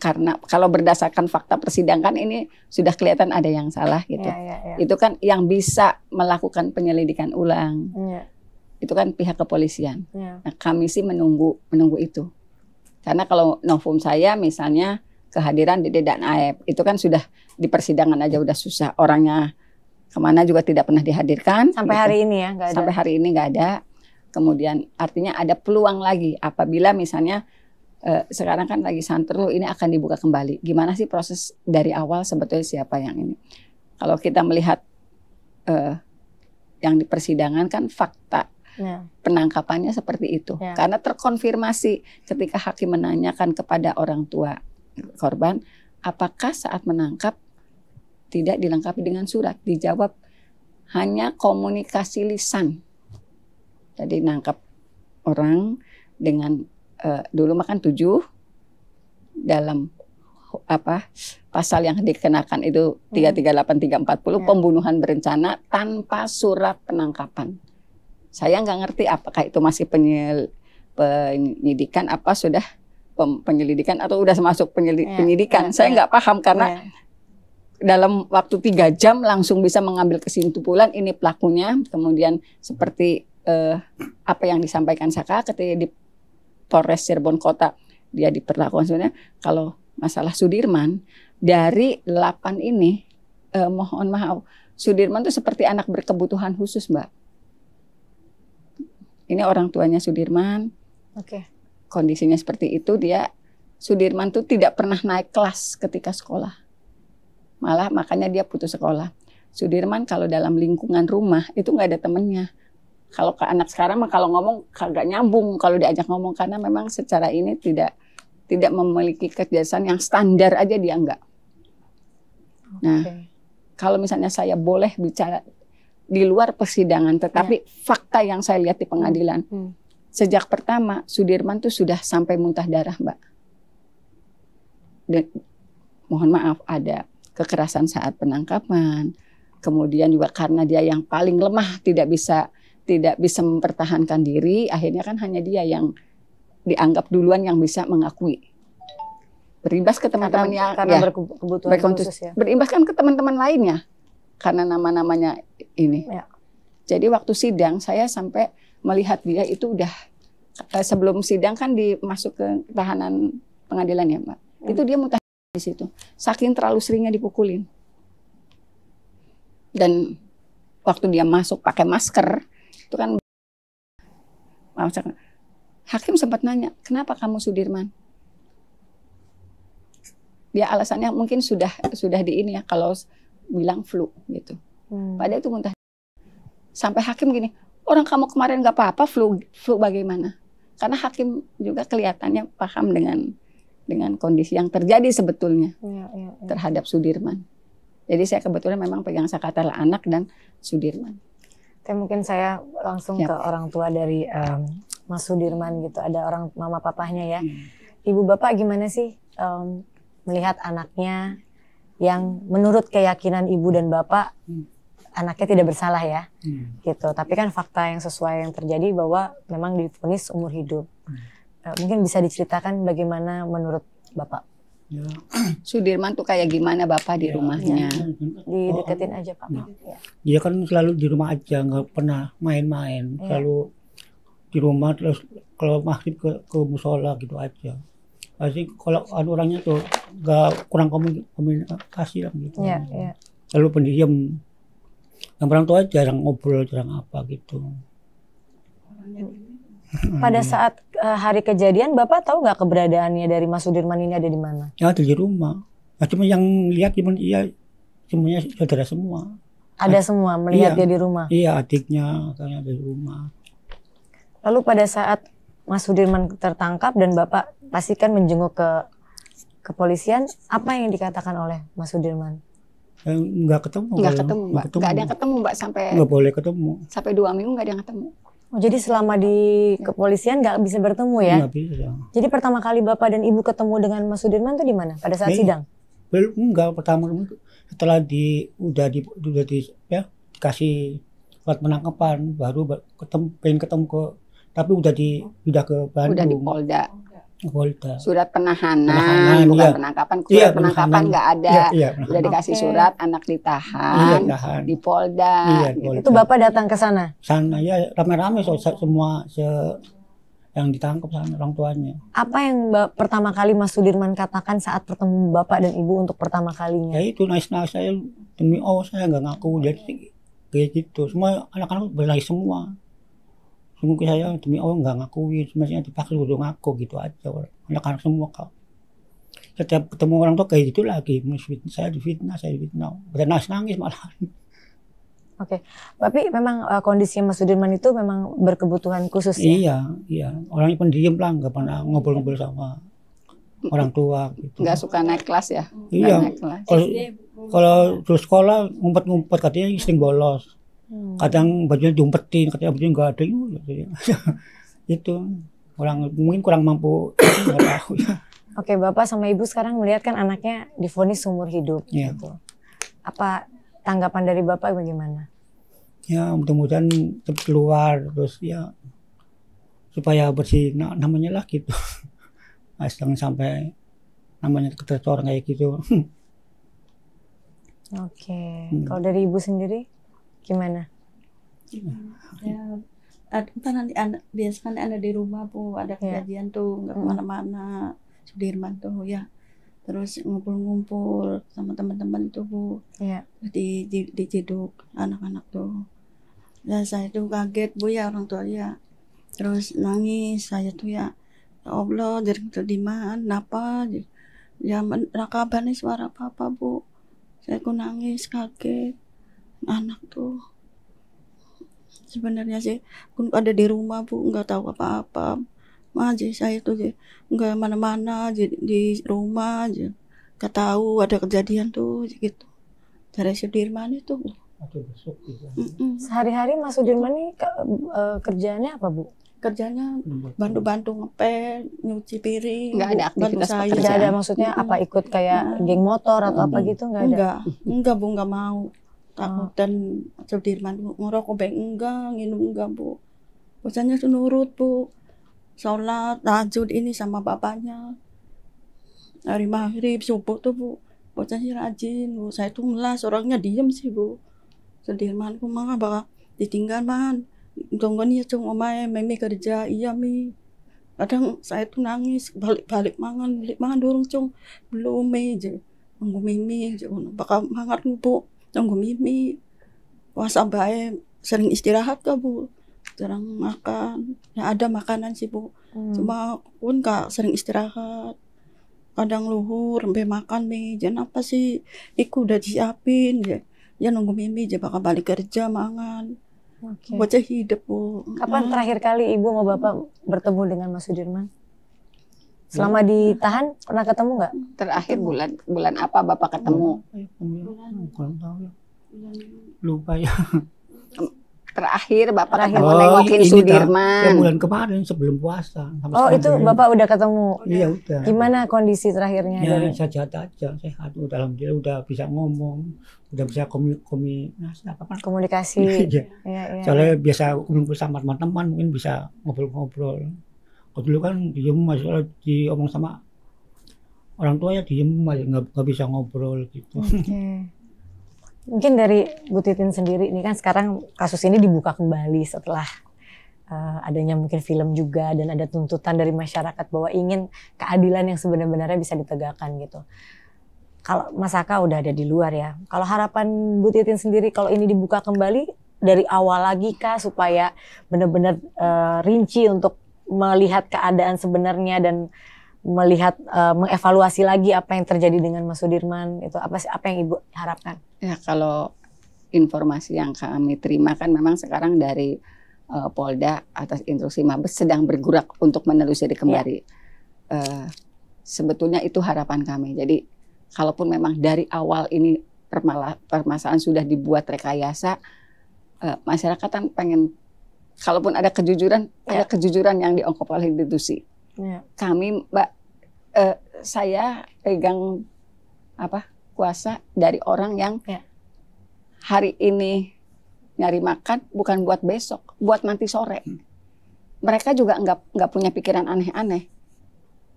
karena kalau berdasarkan fakta persidangan ini sudah kelihatan ada yang salah gitu. Itu kan yang bisa melakukan penyelidikan ulang. Itu kan pihak kepolisian. Nah, kami sih menunggu itu. Karena kalau novum saya misalnya kehadiran Dede dan Aep itu kan sudah di persidangan aja udah susah, orangnya kemana juga tidak pernah dihadirkan. Sampai gitu. hari ini ya nggak ada. Sampai hari ini nggak ada. Kemudian artinya ada peluang lagi apabila misalnya sekarang kan lagi santer ini akan dibuka kembali. Gimana sih proses dari awal sebetulnya siapa yang ini? Kalau kita melihat yang di persidangan kan fakta. Penangkapannya seperti itu karena terkonfirmasi ketika hakim menanyakan kepada orang tua korban apakah saat menangkap tidak dilengkapi dengan surat, dijawab hanya komunikasi lisan. Jadi nangkap orang dengan dulu makan 7 dalam pasal yang dikenakan itu 338 340 pembunuhan berencana tanpa surat penangkapan. Saya nggak ngerti apakah itu masih penyidikan apa sudah penyelidikan atau udah masuk penyidikan. Saya nggak paham karena dalam waktu 3 jam langsung bisa mengambil kesimpulan ini pelakunya. Kemudian seperti apa yang disampaikan Saka ketika di Polres Cirebon Kota dia diperlakukan sebenarnya kalau masalah Sudirman dari 8 ini mohon maaf Sudirman itu seperti anak berkebutuhan khusus Mbak. Ini orang tuanya Sudirman, kondisinya seperti itu Sudirman tuh tidak pernah naik kelas ketika sekolah, malah makanya dia putus sekolah. Sudirman kalau dalam lingkungan rumah itu nggak ada temennya. Kalau ke anak sekarang mah kalau ngomong kagak nyambung kalau diajak ngomong karena memang secara ini tidak memiliki kebiasaan yang standar aja dia enggak. Nah kalau misalnya saya boleh bicara di luar persidangan, tetapi fakta yang saya lihat di pengadilan, sejak pertama Sudirman tuh sudah sampai muntah darah, Mbak. Dan mohon maaf ada kekerasan saat penangkapan, kemudian juga karena dia yang paling lemah tidak bisa mempertahankan diri, akhirnya kan hanya dia yang dianggap duluan yang bisa mengakui. Berimbas ke teman-temannya karena berkebutuhan khusus ya. Berimbas kan ke teman-teman lainnya. Karena nama-namanya ini. Jadi waktu sidang saya sampai melihat dia itu udah sebelum sidang kan dimasuk ke tahanan pengadilan ya Mbak. Itu dia muntah di situ. Saking terlalu seringnya dipukulin. Dan waktu dia masuk pakai masker itu kan hakim sempat nanya, "Kenapa kamu Sudirman?" Dia alasannya mungkin sudah di ini ya kalau bilang flu gitu. Padahal itu muntah. Sampai hakim gini, orang kamu kemarin nggak apa-apa flu bagaimana? Karena hakim juga kelihatannya paham dengan kondisi yang terjadi sebetulnya terhadap Sudirman. Jadi saya kebetulan memang pegang sakatala anak dan Sudirman. Mungkin saya langsung ke orang tua dari Mas Sudirman gitu. Ada orang mama papahnya ya. Ibu bapak gimana sih melihat anaknya yang menurut keyakinan ibu dan bapak anaknya tidak bersalah ya, gitu. Tapi kan fakta yang sesuai yang terjadi bahwa memang divonis umur hidup. Mungkin bisa diceritakan bagaimana menurut bapak? Ya. Sudirman tuh kayak gimana bapak di rumahnya? Dideketin aja pak. Dia kan selalu di rumah aja, nggak pernah main-main. Selalu di rumah terus kalau maghrib ke musola gitu aja. Pasti kalau ada orangnya tuh nggak kurang komunikasi lah gitu. Lalu pendiam. Yang orang tua jarang ngobrol, jarang apa gitu. Pada saat hari kejadian, Bapak tahu nggak keberadaannya dari Mas Sudirman ini ada di mana? Ya ada di rumah. Nah, cuma yang lihat cuman iya semuanya saudara semua. Ada semua melihat Iya. dia di rumah. Iya adiknya katanya ada di rumah. Lalu pada saat Mas Sudirman tertangkap dan Bapak pastikan menjenguk ke kepolisian, apa yang dikatakan oleh Mas Sudirman? Nggak ketemu. Nggak kalau- ketemu Mbak. Nggak ada yang ketemu Mbak Nggak boleh ketemu. sampai 2 minggu nggak ada yang ketemu. Oh, jadi selama di kepolisian nggak bisa bertemu ya? Nggak bisa. Jadi pertama kali Bapak dan Ibu ketemu dengan Mas Sudirman itu di mana? Pada saat Iya. sidang? Belum enggak pertama setelah udah ya dikasih surat penangkapan baru pengen ketemu tapi udah ke Bandung. Udah di Polda. Polda. Surat Penahanan, penahanan, bukan iya. penangkapan. Surat Iya, penangkapan penahanan. nggak ada. Iya, Udah dikasih Oke. surat, anak Iya, ditahan tahan. di Polda. Iya, gitu. Polda. Itu Bapak datang ke sana? Sana ya rame-rame semua yang ditangkap sama orang tuanya. Apa yang pertama kali Mas Sudirman katakan saat bertemu Bapak dan Ibu untuk pertama kalinya? Ya itu nangis-nangis saya demi saya nggak ngaku jadi kayak gitu. Semua anak-anak berlari semua. Sungguh saya demi nggak ngakuin, sebenarnya dipaksa udah ngaku gitu aja. Anak-anak semua kak. Setiap ketemu orang tua kayak gitu lagi, saya difitnah. Udah nangis malah. Oke, tapi memang kondisi Mas Sudirman itu memang berkebutuhan khusus ya? Iya. Orangnya pendiam lah, nggak pernah ngobrol-ngobrol sama orang tua. Gitu. Nggak suka naik kelas ya? Nggak Iya. naik kelas. Kalau terus sekolah ngumpet-ngumpet katanya sering bolos. Kadang bajunya diumpetin, katanya bajunya nggak ada. Itu orang mungkin kurang mampu. Nggak tahu. Oke, Bapak sama Ibu sekarang melihat kan anaknya divonis seumur hidup. Iya. Gitu. Apa tanggapan dari Bapak bagaimana? Ya mudah-mudahan cepat keluar terus ya supaya bersih namanya lah gitu. Jangan sampai namanya keteror kayak gitu. Oke, kalau dari Ibu sendiri gimana? Ya, nanti biasanya ada di rumah Bu, ada kejadian tuh nggak kemana-mana. Sudirman tuh ya, terus ngumpul-ngumpul sama teman-teman tuh Bu, Iya. di ciduk anak-anak tuh. Dan saya tuh kaget Bu ya orang tua ya, terus nangis saya tuh ya Allah dari di mana, kenapa? Ya kabar nih suara papa Bu, saya tuh nangis kaget anak tuh. Sebenarnya sih pun ada di rumah Bu, nggak tahu apa-apa. Aja saya tuh nggak mana-mana di rumah aja, nggak tahu ada kejadian tuh gitu dari Sudirman itu. Sehari-hari Mas Sudirman ini kerjaannya apa Bu? Kerjanya bantu-bantu ngepel, nyuci piring, Nggak ada bantu aktivitas saya. Tidak ada maksudnya apa ikut kayak geng motor atau apa gitu nggak ada? Enggak Bu, nggak mau. Takut dan Sudirman ngerokok enggak, minum enggak Bu. Bosannya tuh nurut Bu. Sholat, tahajud ini sama bapaknya. Hari maghrib, subuh tuh Bu. Bosannya rajin Bu. Saya tuh ngelas, orangnya diem sih Bu. Sudirman ku mah bakal ditinggal man. Tungguan ya cung omae, mimi kerja, iya mi. Kadang saya tuh nangis, balik mangan durung cung. Belum mi aja. Nunggu mimi aja. Bakal mangat Bu. Nunggu mimi. Puasa bae sering istirahat kah Bu? Jarang makan. Ya ada makanan sih Bu. Cuma pun gak sering istirahat. Kadang luhur, sampai makan nih. Jangan apa sih? Iku udah disiapin ya. Ya nunggu mimi aja bakal balik kerja mangan. Oke. Bocah hidup Bu. Kapan terakhir kali Ibu sama Bapak bertemu dengan Mas Sudirman? Selama ditahan pernah ketemu nggak? Terakhir bulan apa Bapak ketemu? Kurang tahu ya. Lupa ya. Terakhir Bapak Terakhir. ketemu nengokin ini ya Sudirman. bulan kemarin sebelum puasa. Sampai Oh sekarang itu belum. Bapak udah ketemu. Iya udah. Gimana kondisi terakhirnya Ya dari? sehat aja, sehat. Udah alhamdulillah udah bisa ngomong, udah bisa Komunikasi. Iya. Iya, iya. Soalnya biasa kumpul sama teman-teman mungkin bisa ngobrol-ngobrol. Kalau dulu kan diem aja diomong sama orang tua ya diem aja nggak bisa ngobrol gitu. Oke. Mungkin dari Bu Titin sendiri, ini kan sekarang kasus ini dibuka kembali setelah adanya mungkin film juga dan ada tuntutan dari masyarakat bahwa ingin keadilan yang sebenarnya bisa ditegakkan gitu. Kalau Mas Aka udah ada di luar ya, kalau harapan Bu Titin sendiri kalau ini dibuka kembali dari awal lagi kah supaya benar-benar rinci untuk melihat keadaan sebenarnya dan melihat mengevaluasi lagi apa yang terjadi dengan Mas Sudirman, itu apa yang Ibu harapkan? Ya, kalau informasi yang kami terima kan memang sekarang dari Polda atas instruksi Mabes sedang bergerak untuk menelusuri kembali. Sebetulnya itu harapan kami. Jadi kalaupun memang dari awal ini permasalahan sudah dibuat rekayasa, masyarakat kan pengen, kalaupun ada kejujuran, ada kejujuran yang diungkap oleh institusi. Kami, Mbak, saya pegang kuasa dari orang yang hari ini nyari makan bukan buat besok, buat nanti sore. Mereka juga nggak punya pikiran aneh-aneh.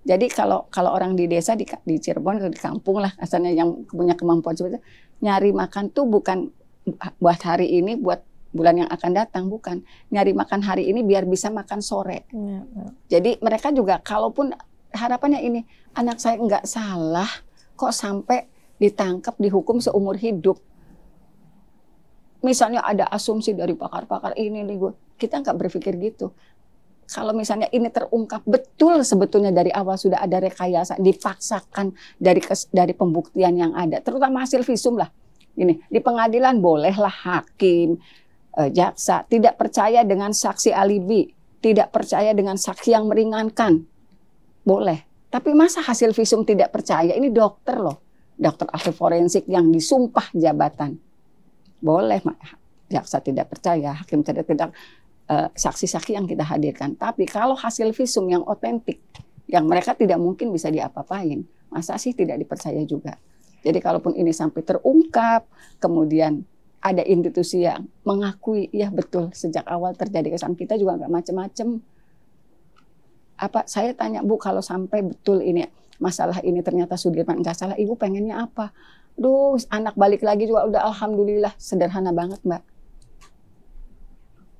Jadi kalau orang di desa di Cirebon atau di kampung lah, asalnya yang punya kemampuan seperti itu, nyari makan tuh bukan buat hari ini, buat bulan yang akan datang, bukan. Nyari makan hari ini biar bisa makan sore. Jadi mereka juga, kalaupun harapannya ini, anak saya nggak salah, kok sampai ditangkap, dihukum seumur hidup. Misalnya ada asumsi dari pakar-pakar ini, kita nggak berpikir gitu. Kalau misalnya ini terungkap betul sebetulnya dari awal sudah ada rekayasa, dipaksakan dari pembuktian yang ada, terutama hasil visum lah. Ini di pengadilan bolehlah hakim, jaksa tidak percaya dengan saksi alibi, tidak percaya dengan saksi yang meringankan, boleh. Tapi masa hasil visum tidak percaya? Ini dokter loh, dokter ahli forensik yang disumpah jabatan. Boleh, jaksa tidak percaya, hakim tidak saksi-saksi yang kita hadirkan. Tapi kalau hasil visum yang otentik, yang mereka tidak mungkin bisa diapa-apain, masa sih tidak dipercaya juga? Jadi kalaupun ini sampai terungkap, kemudian ada institusi yang mengakui, ya betul sejak awal terjadi kesalahan, kita juga nggak macam-macam. Saya tanya, Bu, kalau sampai betul ini masalah ini ternyata Sudirman nggak salah, Ibu pengennya apa? Duh, anak balik lagi juga udah alhamdulillah, sederhana banget, Mbak.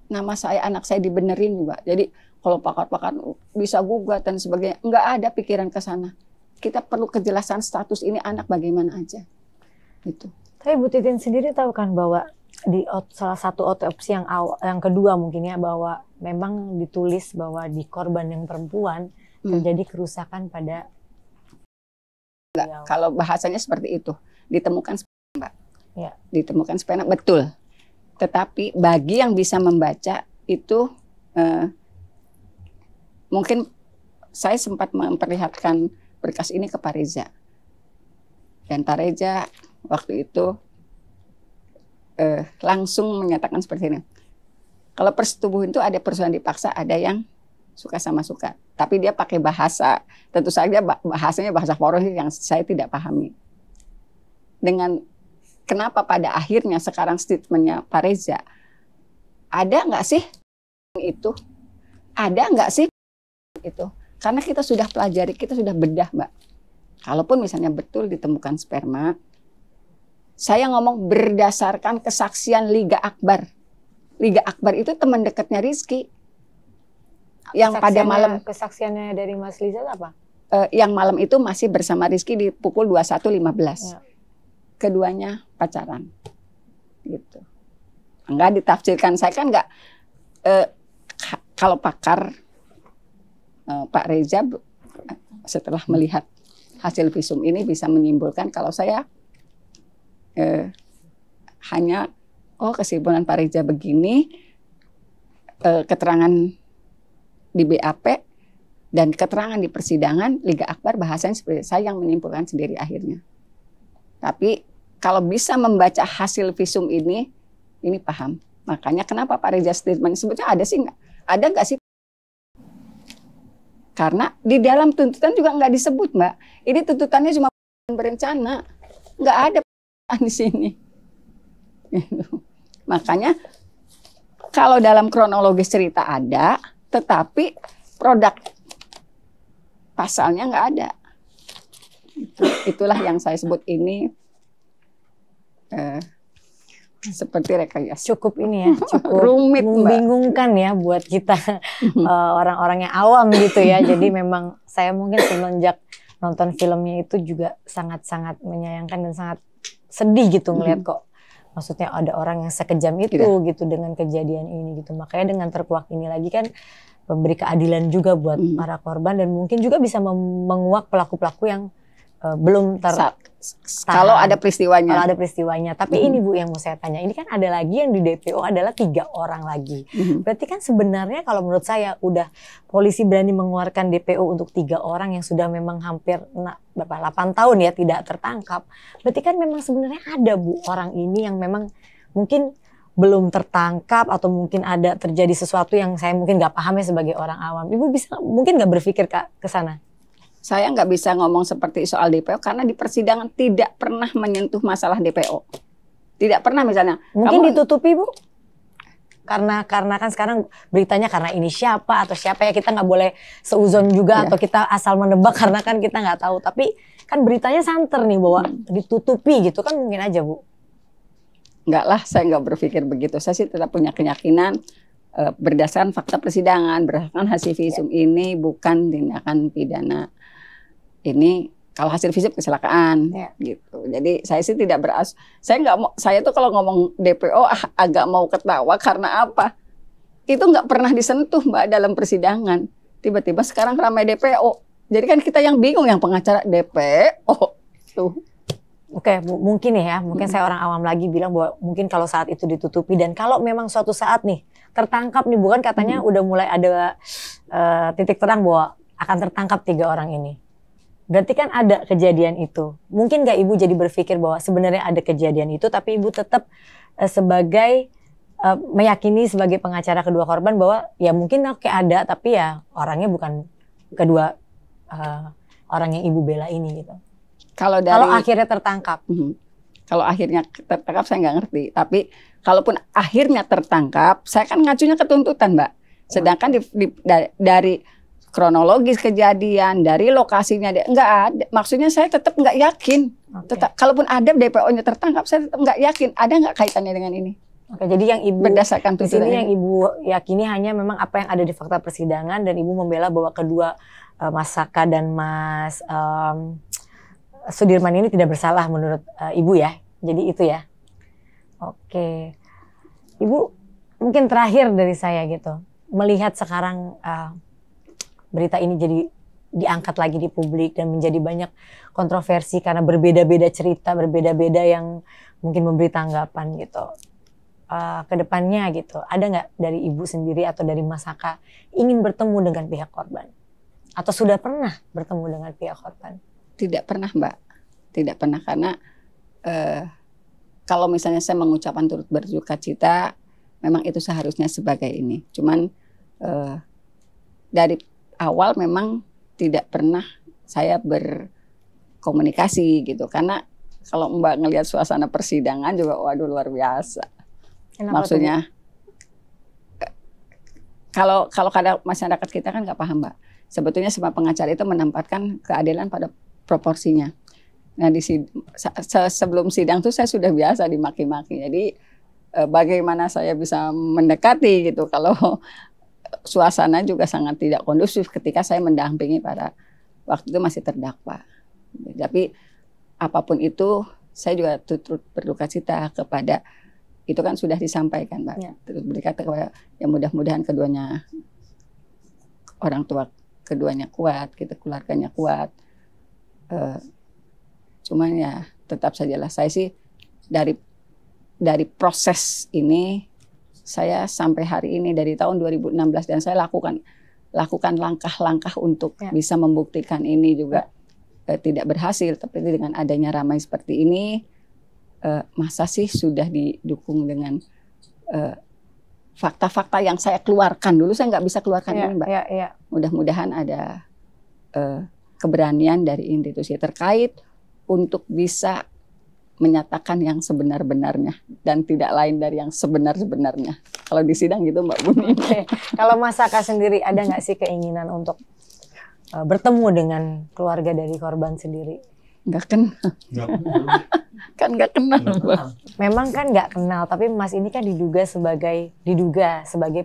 Nama saya, anak saya dibenerin juga. Jadi kalau pakar-pakar bisa gugat dan sebagainya, nggak ada pikiran ke sana. Kita perlu kejelasan status ini anak bagaimana aja. Gitu. Tapi Bu Titin sendiri tahu kan bahwa di salah satu otopsi yang kedua mungkin ya, bahwa memang ditulis bahwa di korban yang perempuan terjadi kerusakan pada kalau bahasanya seperti itu, ditemukan sperma, Mbak. Ya. Ditemukan sperma, betul. Tetapi bagi yang bisa membaca itu mungkin saya sempat memperlihatkan berkas ini ke Pak Reza. Dan Pak Reza waktu itu langsung menyatakan seperti ini. Kalau persetubuhan itu ada persetubuhan dipaksa, ada yang suka sama suka. Tapi dia pakai bahasa, tentu saja bahasanya bahasa forensik yang saya tidak pahami. Dengan kenapa pada akhirnya sekarang statementnya Pak Reza, ada nggak sih itu? Ada nggak sih itu? Karena kita sudah pelajari, kita sudah bedah, Mbak. Kalaupun misalnya betul ditemukan sperma, saya ngomong berdasarkan kesaksian Liga Akbar. Liga Akbar itu teman dekatnya Rizky. Yang pada malam, kesaksiannya dari Mas Liza apa? Yang malam itu masih bersama Rizky di pukul 21.15. Ya. Keduanya pacaran. Gitu. Enggak ditafsirkan, saya kan enggak kalau pakar Pak Reza setelah melihat hasil visum ini bisa menyimpulkan kalau saya hanya kesimpulan Pak Reza begini, keterangan di BAP dan keterangan di persidangan Liga Akbar bahasanya seperti saya yang menyimpulkan sendiri akhirnya. Tapi kalau bisa membaca hasil visum ini paham. Makanya kenapa Pak Reza statement sebetulnya ada sih nggak? Ada nggak sih? Karena di dalam tuntutan juga nggak disebut, Mbak. Ini tuntutannya cuma berencana, nggak ada di sini. Gitu. Makanya kalau dalam kronologis cerita ada, tetapi produk pasalnya nggak ada. Itulah yang saya sebut ini seperti rekayasa. Cukup ini ya, cukup rumit, membingungkan ya buat kita orang-orang yang awam gitu ya. Jadi memang saya mungkin semenjak nonton filmnya itu juga sangat-sangat menyayangkan dan sangat sedih gitu melihat kok. Maksudnya ada orang yang sekejam itu gitu dengan kejadian ini gitu. Makanya dengan terkuak ini lagi kan memberi keadilan juga buat para korban dan mungkin juga bisa menguak pelaku-pelaku yang belum kalau ada peristiwanya. Kalau ada peristiwanya. Tapi ini Bu yang mau saya tanya, ini kan ada lagi yang di DPO adalah 3 orang lagi. Berarti kan sebenarnya kalau menurut saya udah polisi berani mengeluarkan DPO untuk 3 orang yang sudah memang hampir 8 tahun ya tidak tertangkap. Berarti kan memang sebenarnya ada Bu orang ini yang memang mungkin belum tertangkap atau mungkin ada terjadi sesuatu yang saya mungkin nggak paham ya sebagai orang awam. Ibu bisa mungkin nggak berpikir ke sana? Saya nggak bisa ngomong seperti soal DPO karena di persidangan tidak pernah menyentuh masalah DPO. Tidak pernah misalnya. Mungkin ditutupi Bu? Karena kan sekarang beritanya karena ini siapa atau siapa ya kita nggak boleh seuzon juga atau kita asal menebak karena kan kita nggak tahu. Tapi kan beritanya santer nih bahwa ditutupi gitu kan mungkin aja Bu. Enggak lah, saya nggak berpikir begitu. Saya sih tetap punya keyakinan berdasarkan fakta persidangan, berdasarkan hasil visum ini bukan tindakan pidana. Ini kalau hasil visum kecelakaan gitu. Jadi saya sih tidak saya nggak mau. Saya tuh kalau ngomong DPO agak mau ketawa karena apa? Itu nggak pernah disentuh Mbak dalam persidangan. Tiba-tiba sekarang ramai DPO. Jadi kan kita yang bingung yang pengacara DPO tuh. Oke, mungkin ya, mungkin saya orang awam lagi bilang bahwa mungkin kalau saat itu ditutupi dan kalau memang suatu saat nih tertangkap nih, bukan katanya udah mulai ada titik terang bahwa akan tertangkap 3 orang ini. Berarti kan ada kejadian itu. Mungkin nggak Ibu jadi berpikir bahwa sebenarnya ada kejadian itu, tapi Ibu tetap sebagai meyakini sebagai pengacara kedua korban bahwa ya mungkin oke ada, tapi ya orangnya bukan kedua orang yang Ibu bela ini gitu. Kalau akhirnya tertangkap. Kalau akhirnya tertangkap saya nggak ngerti. Tapi kalaupun akhirnya tertangkap, saya kan ngacunya ke tuntutan Mbak. Sedangkan dari kronologis kejadian, dari lokasinya nggak ada. Maksudnya saya tetap nggak yakin. Tetap, kalaupun ada DPO-nya tertangkap, saya tetap nggak yakin. Ada nggak kaitannya dengan ini? Oke, jadi yang Ibu berdasarkan di sini yang Ibu yakini hanya memang apa yang ada di fakta persidangan dan Ibu membela bahwa kedua Mas Saka dan Mas Sudirman ini tidak bersalah menurut Ibu ya. Jadi itu ya. Oke. Ibu mungkin terakhir dari saya gitu. Melihat sekarang berita ini jadi diangkat lagi di publik dan menjadi banyak kontroversi karena berbeda-beda cerita, berbeda-beda yang mungkin memberi tanggapan gitu. Kedepannya gitu, ada nggak dari Ibu sendiri atau dari Mas Saka ingin bertemu dengan pihak korban? Atau sudah pernah bertemu dengan pihak korban? Tidak pernah Mbak, tidak pernah karena kalau misalnya saya mengucapkan turut berduka cita, memang itu seharusnya sebagai ini. Cuman dari awal memang tidak pernah saya berkomunikasi gitu. Karena kalau Mbak ngelihat suasana persidangan juga waduh luar biasa. Kenapa maksudnya kalau kadang masyarakat kita kan nggak paham Mbak. Sebetulnya semua pengacara itu menempatkan keadilan pada proporsinya. Nah sebelum sidang tuh saya sudah biasa dimaki-maki. Jadi bagaimana saya bisa mendekati gitu kalau suasana juga sangat tidak kondusif ketika saya mendampingi pada waktu itu masih terdakwa. Tapi apapun itu saya juga turut berduka cita kepada itu kan sudah disampaikan Mbak. Ya. Terus berkata kepada yang mudah-mudahan keduanya orang tua keduanya kuat, gitu, keluarganya kuat. Cuman ya tetap sajalah saya sih dari proses ini saya sampai hari ini dari tahun 2016 dan saya lakukan langkah-langkah untuk bisa membuktikan ini juga tidak berhasil. Tapi dengan adanya ramai seperti ini, masa sih sudah didukung dengan fakta-fakta yang saya keluarkan dulu saya nggak bisa keluarkan ini Mbak. Mudah-mudahan ada keberanian dari institusi terkait untuk bisa menyatakan yang sebenar-benarnya dan tidak lain dari yang sebenar-benarnya. Kalau di sidang gitu Mbak Buni. Kalau Mas Saka sendiri ada nggak sih keinginan untuk bertemu dengan keluarga dari korban sendiri? Nggak kenal. Kan nggak kenal. Memang kan nggak kenal, tapi Mas ini kan diduga sebagai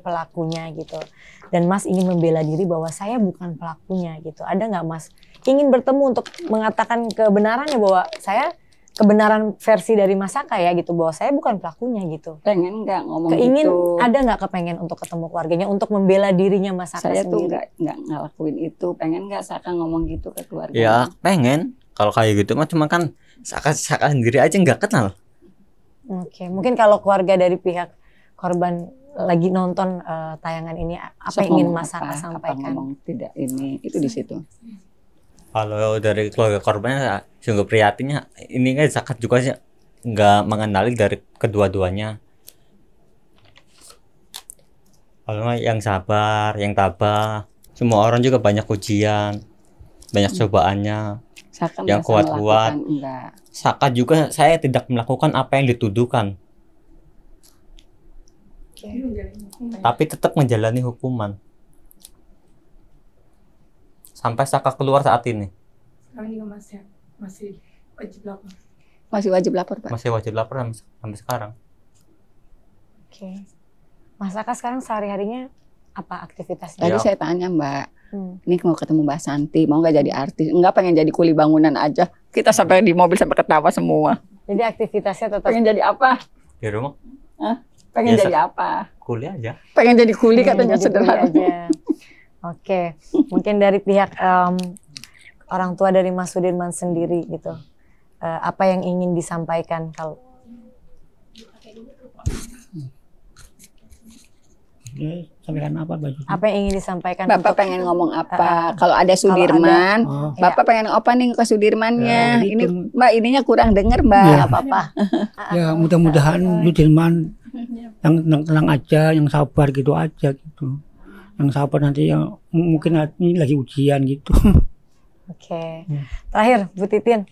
pelakunya gitu. Dan Mas ingin membela diri bahwa saya bukan pelakunya gitu. Ada nggak Mas ingin bertemu untuk mengatakan kebenarannya bahwa saya kebenaran versi dari Masaka ya gitu, bahwa saya bukan pelakunya gitu. Pengen nggak ngomong Keingin gitu? ada nggak kepengen untuk ketemu keluarganya untuk membela dirinya Masaka Saya tuh sendiri? nggak ngelakuin itu. Pengen nggak Saka ngomong gitu ke keluarga? Ya pengen. Kalau kayak gitu mah cuma kan Saka sendiri aja nggak kenal. Oke, mungkin kalau keluarga dari pihak korban lagi nonton tayangan ini, apa yang ingin Masaka sampaikan? Apa ngomong tidak ini, itu di situ. Kalau dari keluarga korbannya sungguh prihatinnya, ini kan Saka juga sih nggak mengenali dari kedua-duanya. Kalau yang sabar, yang tabah, semua orang juga banyak ujian, banyak cobaannya. Saka Yang merasa kuat-kuat. melakukan, enggak. Saka juga saya tidak melakukan apa yang dituduhkan, tapi tetap menjalani hukuman sampai Saka keluar saat ini. Sekarang juga masih wajib lapor. Masih wajib lapor, Pak. Masih wajib lapor sampai sekarang. Oke. Masaka sekarang sehari-harinya apa aktivitasnya? Tadi Ya. saya tanya Mbak, ini mau ketemu Mbak Santi, mau nggak jadi artis? Enggak, pengen jadi kuli bangunan aja. Kita sampai di mobil sampai ketawa semua. Jadi aktivitasnya tetap Pengen jadi apa? Di rumah Pengen Biasa. jadi apa? kuliah aja. Pengen jadi kuli katanya jadi kuli sederhana. aja. Oke, mungkin dari pihak orang tua dari Mas Sudirman sendiri gitu, apa yang ingin disampaikan kalau Ya, sampaikan apa baju? apa yang ingin disampaikan? Bapak untuk- pengen ngomong apa? Kalau ada Sudirman, Oh, Bapak pengen opening ke Sudirmannya. Ya, Ini gitu. Mbak, ininya kurang denger Mbak. Ya. apa-apa. ya mudah-mudahan Sudirman yang tenang aja, yang sabar gitu aja gitu. Yang sabar nanti yang mungkin ini lagi ujian gitu. Oke. Terakhir, Bu Titin,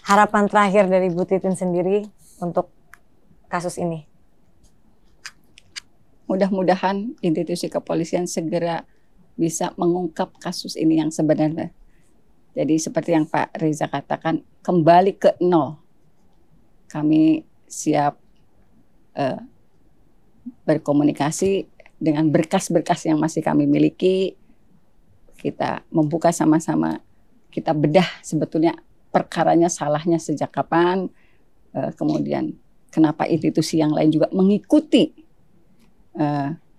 harapan terakhir dari Bu Titin sendiri untuk kasus ini. Mudah-mudahan institusi kepolisian segera bisa mengungkap kasus ini yang sebenarnya. Jadi seperti yang Pak Reza katakan, kembali ke nol. Kami siap berkomunikasi dengan berkas-berkas yang masih kami miliki. Kita membuka sama-sama, kita bedah sebetulnya perkaranya salahnya sejak kapan, kemudian kenapa institusi yang lain juga mengikuti,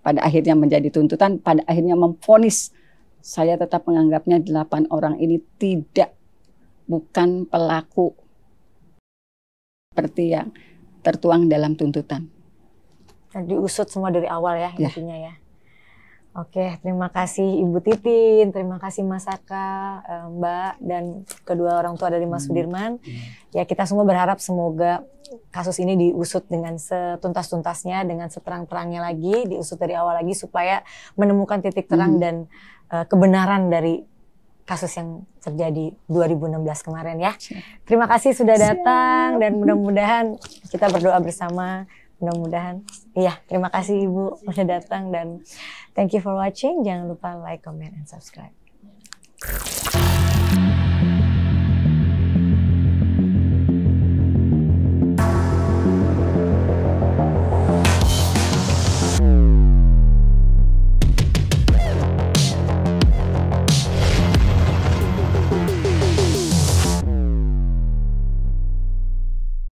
pada akhirnya menjadi tuntutan, pada akhirnya memvonis. Saya tetap menganggapnya 8 orang ini bukan pelaku seperti yang tertuang dalam tuntutan. Dan diusut semua dari awal ya, Ya. intinya ya. Oke, terima kasih Ibu Titin, terima kasih Mas Saka, Mbak, dan kedua orang tua dari Mas Sudirman. Ya, kita semua berharap semoga kasus ini diusut dengan setuntas-tuntasnya, dengan seterang-terangnya lagi, diusut dari awal lagi supaya menemukan titik terang dan kebenaran dari kasus yang terjadi 2016 kemarin ya. Terima kasih sudah datang dan mudah-mudahan kita berdoa bersama. Mudah-mudahan, iya, terima kasih Ibu udah datang dan thank you for watching. Jangan lupa like, comment, and subscribe.